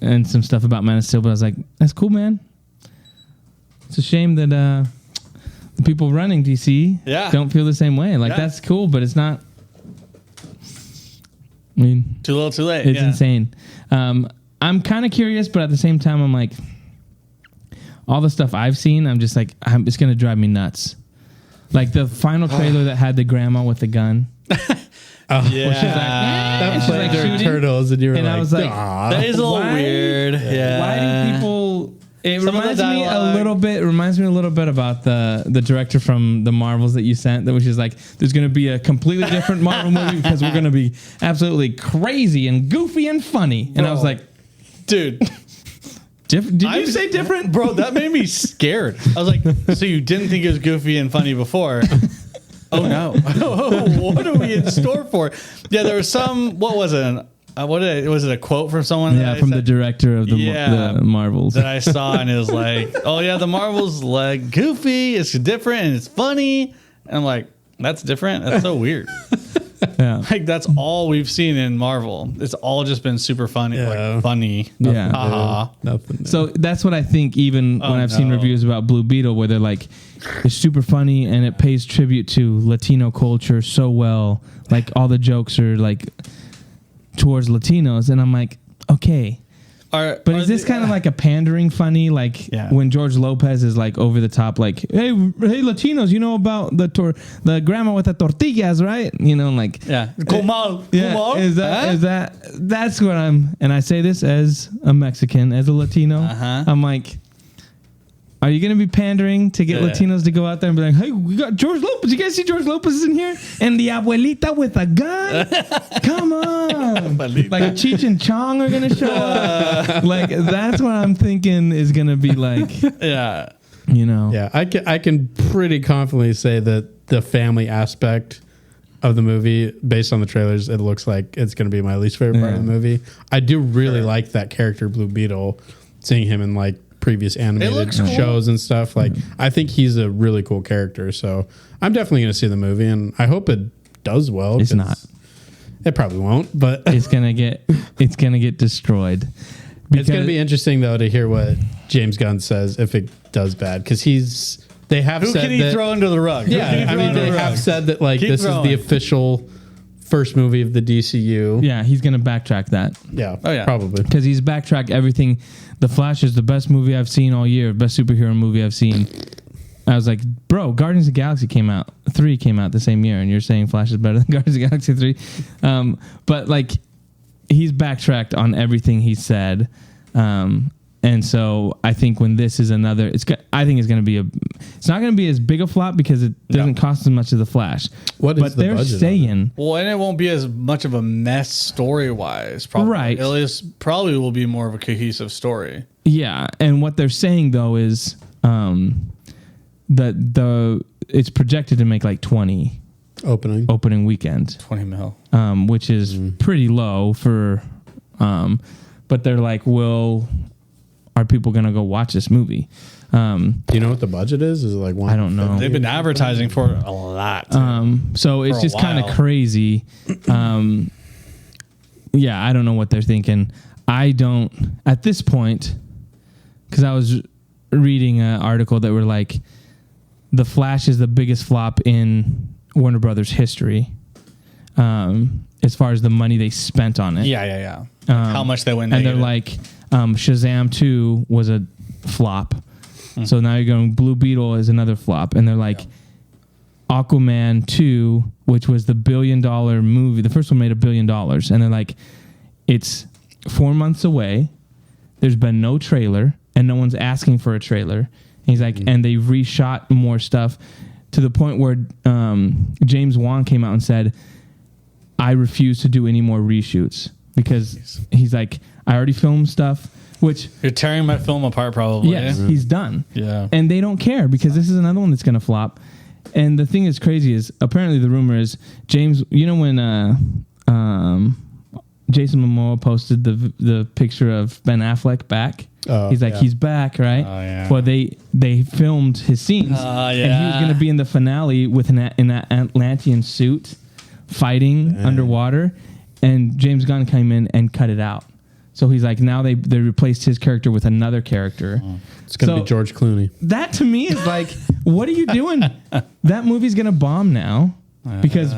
Speaker 2: and some stuff about Man of Steel, but I was like, that's cool, man. It's a shame that the people running DC don't feel the same way. Like, that's cool, but it's not... I mean...
Speaker 3: Too little, too late.
Speaker 2: It's insane. I'm kind of curious, but at the same time, I'm like... All the stuff I've seen, I'm just like, it's going to drive me nuts. Like, the final trailer that had the grandma with the gun.
Speaker 1: That played their turtles, and you were
Speaker 2: and
Speaker 1: like,
Speaker 2: I was like,
Speaker 3: that is a little weird. Yeah.
Speaker 2: Why do people... It
Speaker 3: Some of
Speaker 2: reminds
Speaker 3: the
Speaker 2: me a
Speaker 3: dialogue.
Speaker 2: little bit. It reminds me a little bit about the director from the Marvels that you sent. That was just like, there's going to be a completely different Marvel movie because we're going to be absolutely crazy and goofy and funny. And I was like,
Speaker 3: dude,
Speaker 2: did you say different,
Speaker 3: bro? That made me scared. I was like, so you didn't think it was goofy and funny before? Oh no! What are we in store for? Yeah, there was some. What was it? Was it a quote from someone?
Speaker 2: Yeah, from the director of the Marvels
Speaker 3: that I saw, and it was like, oh yeah, the Marvels like goofy, it's different, and it's funny. And I'm like, that's different. That's so weird.
Speaker 2: Yeah,
Speaker 3: like that's all we've seen in Marvel. It's all just been super funny, like funny.
Speaker 2: Yeah,
Speaker 1: nothing new.
Speaker 2: So that's what I think. Even when I've seen reviews about Blue Beetle, where they're like, it's super funny and it pays tribute to Latino culture so well. Like all the jokes are like towards Latinos, and I'm like, okay. But is this kind of like a pandering funny, like when George Lopez is like over the top, like, hey Latinos, you know about the grandma with the tortillas, right? You know, like
Speaker 3: Comal.
Speaker 2: Is that that's what I'm, and I say this as a Mexican, as a Latino. I'm like, are you going to be pandering to get Latinos to go out there and be like, hey, we got George Lopez. You guys see George Lopez is in here? And the abuelita with a gun? Come on. Like Cheech and Chong are going to show up. Like, that's what I'm thinking is going to be like.
Speaker 3: Yeah.
Speaker 2: You know?
Speaker 1: Yeah, I can pretty confidently say that the family aspect of the movie, based on the trailers, it looks like it's going to be my least favorite part of the movie. I do really like that character, Blue Beetle, seeing him in like previous animated shows and stuff. Like, I think he's a really cool character. So I'm definitely going to see the movie, and I hope it does well.
Speaker 2: It's not.
Speaker 1: It probably won't, but
Speaker 2: it's gonna get destroyed.
Speaker 1: It's going to be interesting though to hear what James Gunn says if it does bad, because they have
Speaker 3: Who
Speaker 1: said
Speaker 3: can he throw under the rug?
Speaker 1: Yeah, I mean, they have said that like this is the official first movie of the DCU.
Speaker 2: Yeah, he's gonna backtrack that.
Speaker 1: Yeah, probably
Speaker 2: because he's backtracked everything. The Flash is the best movie I've seen all year, best superhero movie I've seen. I was like, bro, Guardians of the Galaxy 3 came out the same year, and you're saying Flash is better than Guardians of the Galaxy 3. But like, he's backtracked on everything he said. And so I think when this is another, I think it's going to be it's not going to be as big a flop because it doesn't cost as much as the Flash.
Speaker 1: What is the budget?
Speaker 2: They're saying,
Speaker 3: well, and it won't be as much of a mess story wise, probably.
Speaker 2: Right.
Speaker 3: At least probably will be more of a cohesive story.
Speaker 2: Yeah, and what they're saying though is that it's projected to make like 20 opening weekend,
Speaker 3: 20 mil,
Speaker 2: which is pretty low for. But they're like, are people going to go watch this movie?
Speaker 1: Do you know what the budget is? Is it like one?
Speaker 2: I don't know.
Speaker 3: They've been advertising for a lot.
Speaker 2: So it's just kind of crazy. Yeah, I don't know what they're thinking. I don't at this point, because I was reading an article that were like, The Flash is the biggest flop in Warner Brothers history, as far as the money they spent on it.
Speaker 3: Yeah. How much they went negative.
Speaker 2: And they're like, Shazam 2 was a flop. So now you're going, Blue Beetle is another flop. And they're like, Aquaman 2, which was the $1 billion movie. The first one made $1 billion. And they're like, it's 4 months away. There's been no trailer, and no one's asking for a trailer. And he's like, and they reshot more stuff to the point where James Wan came out and said, I refuse to do any more reshoots because he's like, I already filmed stuff, which
Speaker 3: you're tearing my film apart probably.
Speaker 2: Yes, he's done.
Speaker 3: Yeah.
Speaker 2: And they don't care because this is another one that's going to flop. And the thing that's crazy is apparently the rumor is James, you know, when Jason Momoa posted the picture of Ben Affleck back. He's like, he's back, right?
Speaker 3: Oh, yeah.
Speaker 2: Well, they filmed his scenes, and he was going to be in the finale with in that Atlantean suit, fighting underwater, and James Gunn came in and cut it out. So he's like, now they replaced his character with another character.
Speaker 1: It's going to be George Clooney.
Speaker 2: That to me is like, what are you doing? That movie's going to bomb now because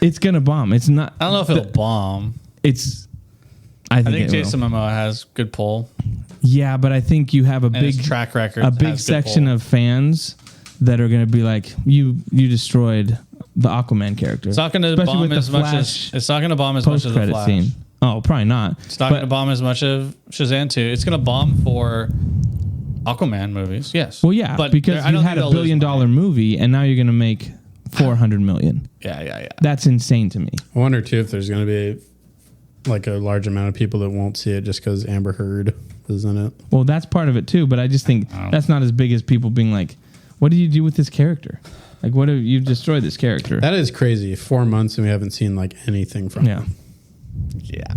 Speaker 2: it's going to bomb. It's not.
Speaker 3: I don't know if it'll bomb.
Speaker 2: I think
Speaker 3: Jason Momoa has good pull.
Speaker 2: Yeah, but I think you have a big
Speaker 3: track record,
Speaker 2: a big section of fans that are going to be like, you destroyed the Aquaman character.
Speaker 3: It's not going to bomb as much as it's not going to bomb as much as the Flash. Scene.
Speaker 2: Oh, probably not.
Speaker 3: It's not going to bomb as much as Shazam 2. It's going to bomb for Aquaman movies. Yes.
Speaker 2: Well, yeah, but because you had $1 billion movie and now you're going to make $400 million.
Speaker 3: Yeah.
Speaker 2: That's insane to me.
Speaker 1: I wonder too if there's going to be like a large amount of people that won't see it just because Amber Heard is in it.
Speaker 2: Well, that's part of it too, but I just think that's not as big as people being like, what did you do with this character? Like, what have you destroyed this character?
Speaker 1: That is crazy. 4 months and we haven't seen like anything from him.
Speaker 3: Yeah.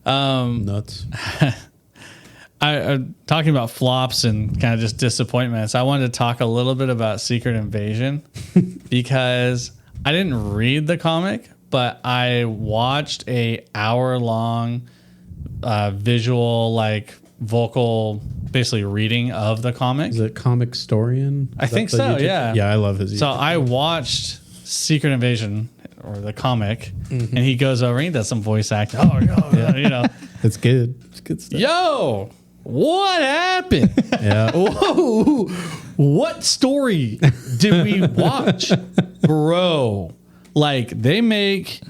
Speaker 1: Nuts.
Speaker 3: I'm talking about flops and kind of just disappointments. I wanted to talk a little bit about Secret Invasion because I didn't read the comic, but I watched a hour-long visual, like vocal, basically reading of the comic.
Speaker 1: Is it Comic Storian?
Speaker 3: I think so, yeah.
Speaker 1: Yeah, I love his YouTube.
Speaker 3: So I watched Secret Invasion, or the comic, and he goes over and he does some voice acting. Oh, no, you know.
Speaker 1: It's good. It's good stuff.
Speaker 3: Yo, what happened?
Speaker 1: Yeah.
Speaker 3: Whoa, what story did we watch? Bro, like, they make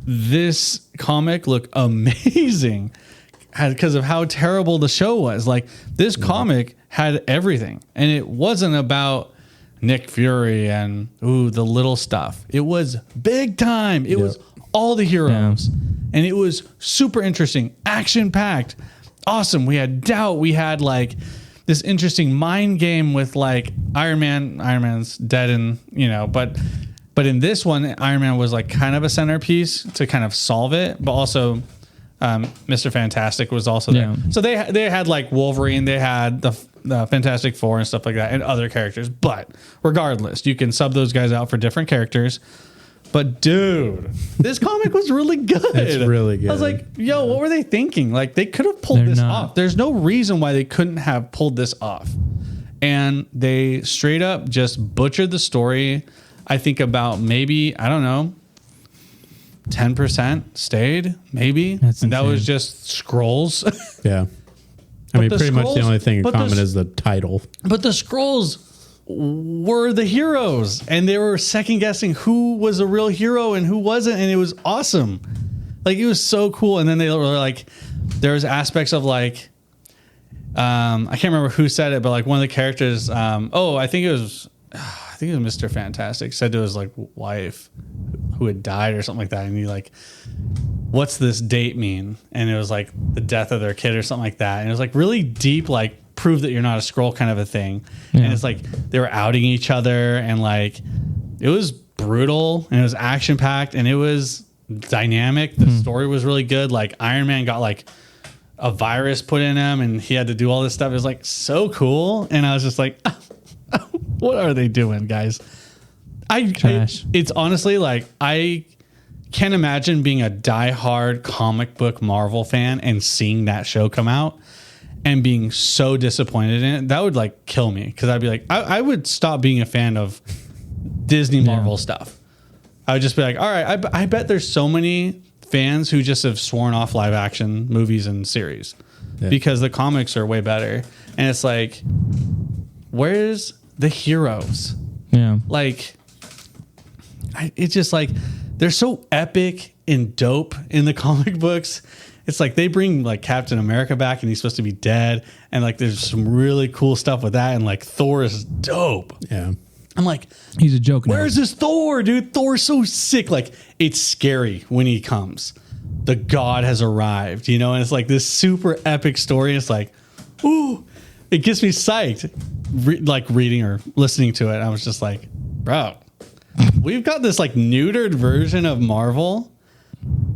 Speaker 3: this comic look amazing because of how terrible the show was. Like, this comic had everything, and it wasn't about Nick Fury and the little stuff. It was big time. It was all the heroes, and it was super interesting, action packed, awesome. We had doubt. We had like this interesting mind game with like Iron Man. Iron Man's dead, and but in this one, Iron Man was like kind of a centerpiece to kind of solve it, but also Mr. Fantastic was also there. So they had like Wolverine, they had the Fantastic Four and stuff like that, and other characters. But regardless, you can sub those guys out for different characters. But dude, this comic was really good.
Speaker 1: It's really good.
Speaker 3: I was like, yo, what were they thinking? Like, they could have pulled this off. There's no reason why they couldn't have pulled this off. And they straight up just butchered the story. I think about maybe, I don't know, 10% stayed, maybe. And that was just scrolls.
Speaker 1: Yeah. I mean, pretty much the only thing in common is the title. But
Speaker 3: the scrolls were the heroes, and they were second guessing who was a real hero and who wasn't, and it was awesome. Like, it was so cool. And then they were like, there was aspects of like, I can't remember who said it, but like one of the characters, I think it was Mr. Fantastic, said to his like wife who had died or something like that, and he like, what's this date mean? And it was like the death of their kid or something like that. And it was like really deep, like, prove that you're not a scroll kind of a thing. Yeah. And it's like they were outing each other, and like it was brutal, and it was action packed, and it was dynamic. The story was really good. Like, Iron Man got like a virus put in him, and he had to do all this stuff. It was like so cool. And I was just like, what are they doing, guys? It's honestly like, I can't imagine being a diehard comic book Marvel fan and seeing that show come out and being so disappointed in it. That would like kill me, because I'd be like, I would stop being a fan of Disney Marvel stuff. I would just be like, all right, I bet there's so many fans who just have sworn off live action movies and series because the comics are way better. And it's like, where's the heroes?
Speaker 2: Yeah.
Speaker 3: Like, it's just like, they're so epic and dope in the comic books. It's like they bring like Captain America back, and he's supposed to be dead. And like, there's some really cool stuff with that. And like, Thor is dope.
Speaker 1: Yeah.
Speaker 3: I'm like,
Speaker 2: he's a joke.
Speaker 3: Where's this Thor, dude? Thor's so sick. Like, it's scary when he comes. The god has arrived, you know? And it's like this super epic story. It's like, ooh, it gets me psyched. Like reading or listening to it, I was just like, bro, we've got this like neutered version of Marvel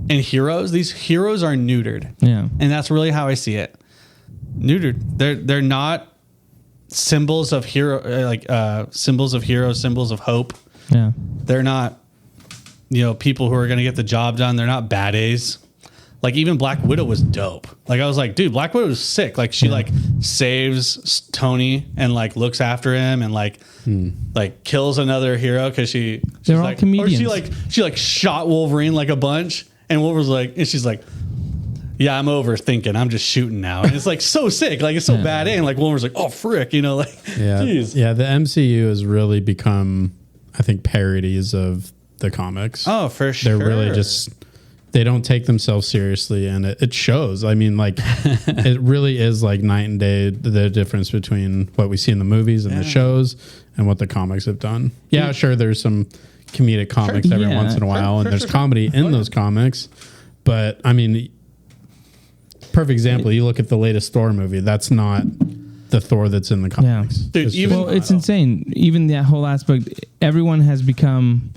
Speaker 3: and heroes. These heroes are neutered.
Speaker 2: Yeah.
Speaker 3: And that's really how I see it. Neutered. They're not symbols of symbols of heroes, symbols of hope.
Speaker 2: Yeah.
Speaker 3: They're not, people who are going to get the job done. They're not bad A's. Like, even Black Widow was dope. Like, I was like, dude, Black Widow was sick. Like, she like saves Tony and like looks after him and like kills another hero because she's
Speaker 2: all
Speaker 3: like
Speaker 2: comedians.
Speaker 3: Or she shot Wolverine like a bunch, and Wolverine's like, and she's like, yeah, I'm overthinking. I'm just shooting now. And it's like so sick. Like, it's so bad. And like, Wolverine's like, oh frick, like, geez.
Speaker 1: Yeah. The MCU has really become, I think, parodies of the comics.
Speaker 3: Oh, for sure.
Speaker 1: They're really just, they don't take themselves seriously, and it shows. I mean, like, it really is like night and day, the difference between what we see in the movies and the shows and what the comics have done. Yeah, sure, there's some comedic comics every once in a while, and there's comedy in those comics. But, I mean, perfect example, you look at the latest Thor movie, that's not the Thor that's in the comics.
Speaker 2: Yeah. Dude, it's insane. Even that whole aspect, everyone has become,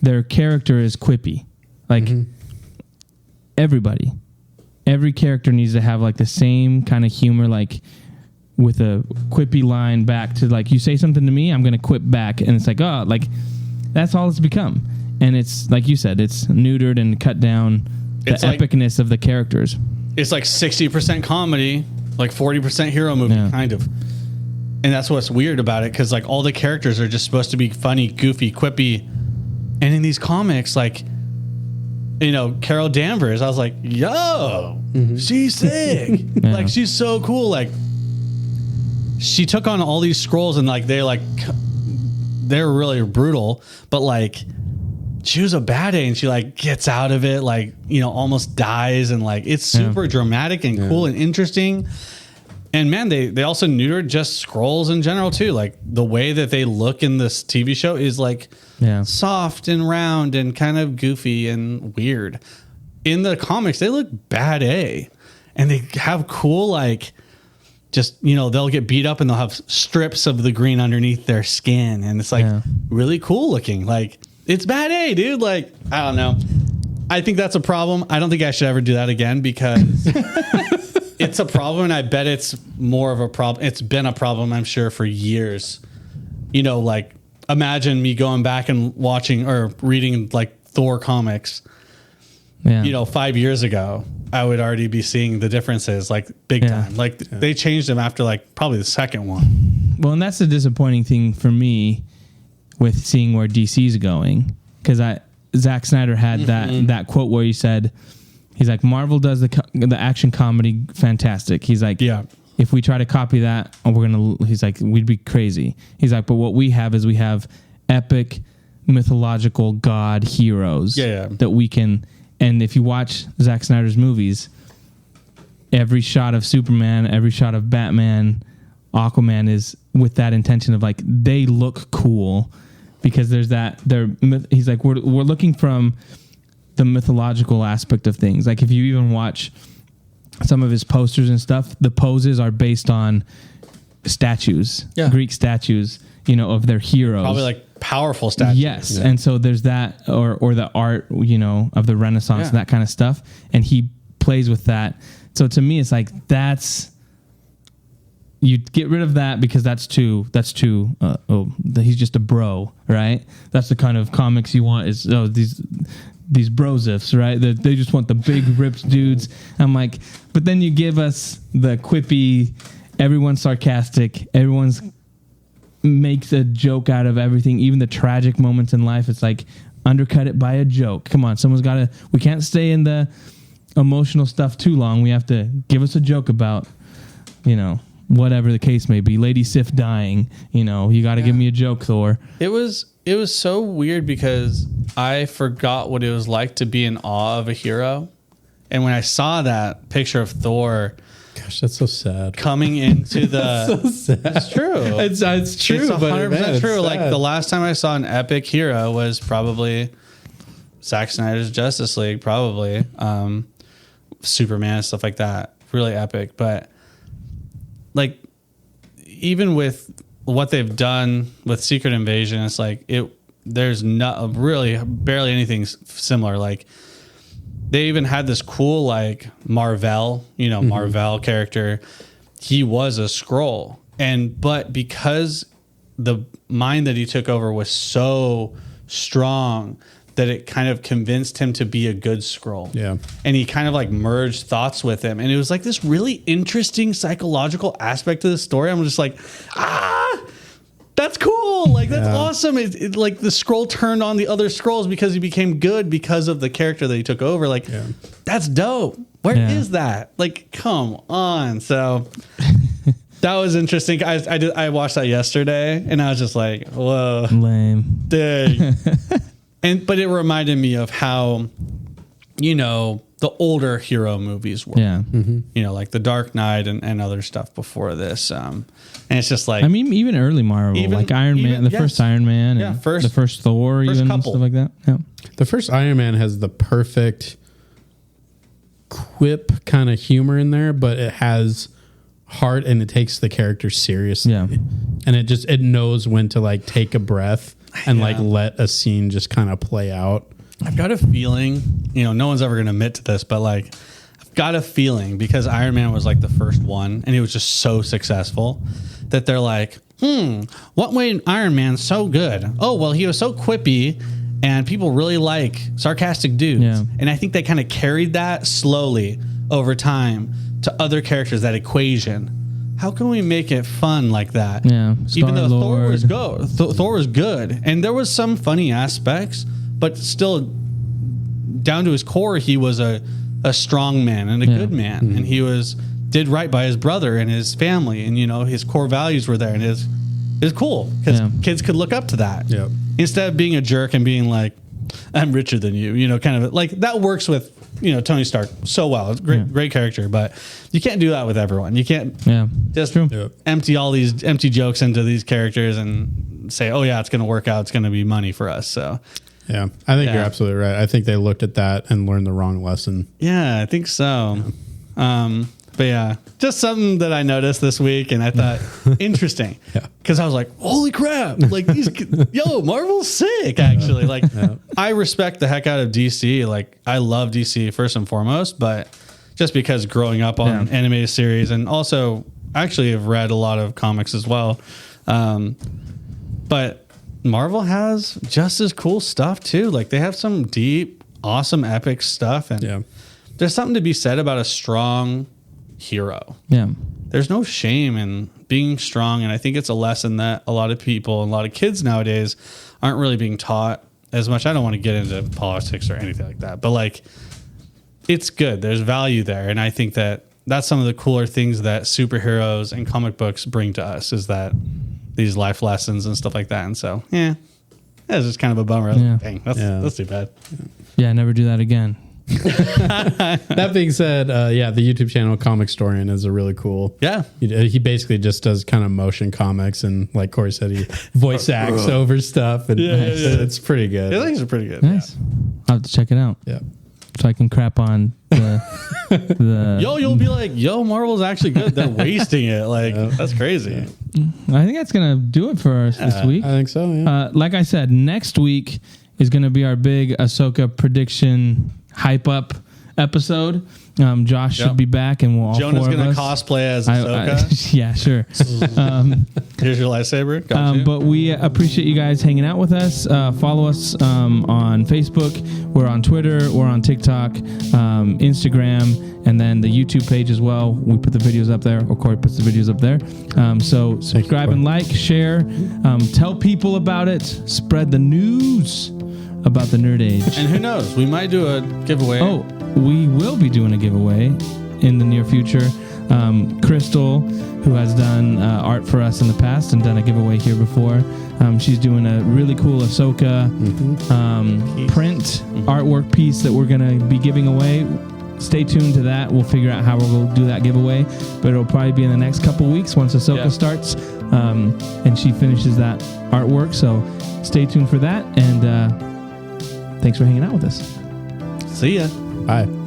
Speaker 2: their character is quippy. Like, every character needs to have like the same kind of humor, like with a quippy line back to, like, you say something to me, I'm going to quip back. And it's like, oh, like, that's all it's become. And it's like you said, it's neutered and cut down the epicness of the characters.
Speaker 3: It's like 60% comedy, like 40% hero movie, kind of. And that's what's weird about it, because like all the characters are just supposed to be funny, goofy, quippy. And in these comics, like, Carol Danvers, I was like, yo, she's sick. Like, she's so cool. Like, she took on all these scrolls, and like, they're really brutal, but like, she was a bad A, and she like gets out of it, like, almost dies. And like, it's super dramatic and cool and interesting. And man, they also neutered just scrolls in general too. Like, the way that they look in this TV show is like soft and round and kind of goofy and weird. In the comics, they look bad A, and they have cool, like, just, they'll get beat up and they'll have strips of the green underneath their skin. And it's like really cool looking. Like, it's bad A, dude. Like, I don't know. I think that's a problem. I don't think I should ever do that again because it's a problem, and I bet it's more of a problem. It's been a problem, I'm sure, for years. You know, like imagine me going back and watching or reading like Thor comics.
Speaker 2: Yeah.
Speaker 3: You know, 5 years ago, I would already be seeing the differences like big time. Like they changed them after like probably the second one.
Speaker 2: Well, and that's the disappointing thing for me with seeing where DC's going, because Zack Snyder had that quote where he said, he's like, Marvel does the action comedy fantastic. He's like, if we try to copy that, he's like, we'd be crazy. He's like, but what we have is we have epic mythological god heroes that we can. And if you watch Zack Snyder's movies, every shot of Superman, every shot of Batman, Aquaman is with that intention of like, they look cool because there's that. He's like, we're looking from the mythological aspect of things. Like if you even watch some of his posters and stuff, the poses are based on statues, Greek statues, you know, of their heroes.
Speaker 3: Probably like powerful statues.
Speaker 2: Yes. And so there's that, or the art, you know, of the Renaissance, and that kind of stuff. And he plays with that. So to me, it's like, you get rid of that because that's too, he's just a bro, right? That's the kind of comics you want is, these brosifs, right? They just want the big ripped dudes. I'm like, but then you give us the quippy, everyone's sarcastic, everyone's makes a joke out of everything, even the tragic moments in life. It's like, undercut it by a joke. Come on, we can't stay in the emotional stuff too long. We have to give us a joke about, you know, whatever the case may be. Lady Sif dying, you know, you got to give me a joke, Thor.
Speaker 3: It was so weird because I forgot what it was like to be in awe of a hero. And when I saw that picture of Thor,
Speaker 1: gosh, that's so sad.
Speaker 3: Coming into the,
Speaker 1: so sad.
Speaker 3: It's true.
Speaker 1: It's true.
Speaker 3: It's 100% true.
Speaker 1: Sad.
Speaker 3: Like the last time I saw an epic hero was probably Zack Snyder's Justice League, probably Superman, stuff like that. Really epic. But like, even with what they've done with Secret Invasion, it's like there's not really barely anything similar. Like they even had this cool like Marvel character. He was a Skrull, but because the mind that he took over was so strong that it kind of convinced him to be a good Skrull. Yeah. And he kind of like merged thoughts with him. And it was like this really interesting psychological aspect to the story. I'm just like, that's cool. Like, that's awesome. It like the Skrull turned on the other Skrulls because he became good because of the character that he took over. Like, that's dope. Where is that? Like, come on. So that was interesting. I watched that yesterday and I was just like, whoa.
Speaker 2: Lame.
Speaker 3: Dang. But it reminded me of how, you know, the older hero movies were.
Speaker 2: Yeah.
Speaker 3: Mm-hmm. You know, like The Dark Knight and other stuff before this. And it's just like,
Speaker 2: I mean, even early Marvel, like Iron Man, first Iron Man, and the first Thor, even and stuff like that. Yeah.
Speaker 1: The first Iron Man has the perfect quip kind of humor in there, but it has heart and it takes the character seriously.
Speaker 2: Yeah.
Speaker 1: And it knows when to like take a breath and like let a scene just kind of play out.
Speaker 3: I've got a feeling, you know, no one's ever going to admit to this, but like I've got a feeling because Iron Man was like the first one and it was just so successful that they're like, what made Iron Man so good? Oh, well, he was so quippy and people really like sarcastic dudes.
Speaker 2: Yeah.
Speaker 3: And I think they kind of carried that slowly over time to other characters, that equation. How can we make it fun like that?
Speaker 2: Yeah.
Speaker 3: Even though Thor was good, and there was some funny aspects, but still, down to his core, he was a strong man and a good man, and he did right by his brother and his family, and you know his core values were there, and it's cool because kids could look up to that.
Speaker 1: Yeah.
Speaker 3: Instead of being a jerk and being like, "I'm richer than you," you know, kind of like that works with, you know, Tony Stark so well. It's great character, but you can't do that with everyone. You can't just empty all these empty jokes into these characters and say, oh yeah, it's going to work out. It's going to be money for us. So
Speaker 1: yeah, I think you're absolutely right. I think they looked at that and learned the wrong lesson.
Speaker 3: Yeah, I think so. But yeah, just something that I noticed this week, and I thought interesting because I was like, "Holy crap!" Like Marvel's sick. Actually, I respect the heck out of DC. Like, I love DC first and foremost, but just because growing up on animated series, and also actually have read a lot of comics as well. But Marvel has just as cool stuff too. Like, they have some deep, awesome, epic stuff, and there's something to be said about a strong hero. Yeah. There's no shame in being strong, and I think it's a lesson that a lot of people and a lot of kids nowadays aren't really being taught as much. I don't want to get into politics or anything like that, but like, it's good. There's value there, and I think that that's some of the cooler things that superheroes and comic books bring to us, is that these life lessons and stuff like that. And so, it's just kind of a bummer. Dang, that's too bad.
Speaker 2: Yeah, never do that again.
Speaker 1: That being said, the YouTube channel Comic Storian is a really cool. Yeah, he basically just does kind of motion comics, and like Corey said, he voice acts over stuff, and it's pretty good.
Speaker 3: Yeah, things are pretty good.
Speaker 2: Nice. I'll have to check it out. Yeah, so I can crap on the
Speaker 3: you'll be like, Marvel's actually good. They're wasting it. Like, that's crazy.
Speaker 2: I think that's gonna do it for us this week.
Speaker 1: I think so. Yeah.
Speaker 2: Like I said, next week is gonna be our big Ahsoka prediction hype up episode. Josh should be back, and we'll all
Speaker 3: Jonah's gonna cosplay as Ahsoka.
Speaker 2: Yeah, sure.
Speaker 3: Here's your lightsaber. Got
Speaker 2: but we appreciate you guys hanging out with us. Follow us on Facebook. We're on Twitter. We're on TikTok, Instagram, and then the YouTube page as well. We put the videos up there, or Corey puts the videos up there. So subscribe and like, share, tell people about it, spread the news about the Nerd Age.
Speaker 3: And who knows, we might do a giveaway.
Speaker 2: Oh, we will be doing a giveaway in the near future. Crystal, who has done art for us in the past and done a giveaway here before, she's doing a really cool Ahsoka print artwork piece that we're going to be giving away. Stay tuned to that. We'll figure out how we'll do that giveaway, but it'll probably be in the next couple weeks once Ahsoka starts and she finishes that artwork. So stay tuned for that, and thanks for hanging out with us.
Speaker 3: See ya.
Speaker 1: Bye.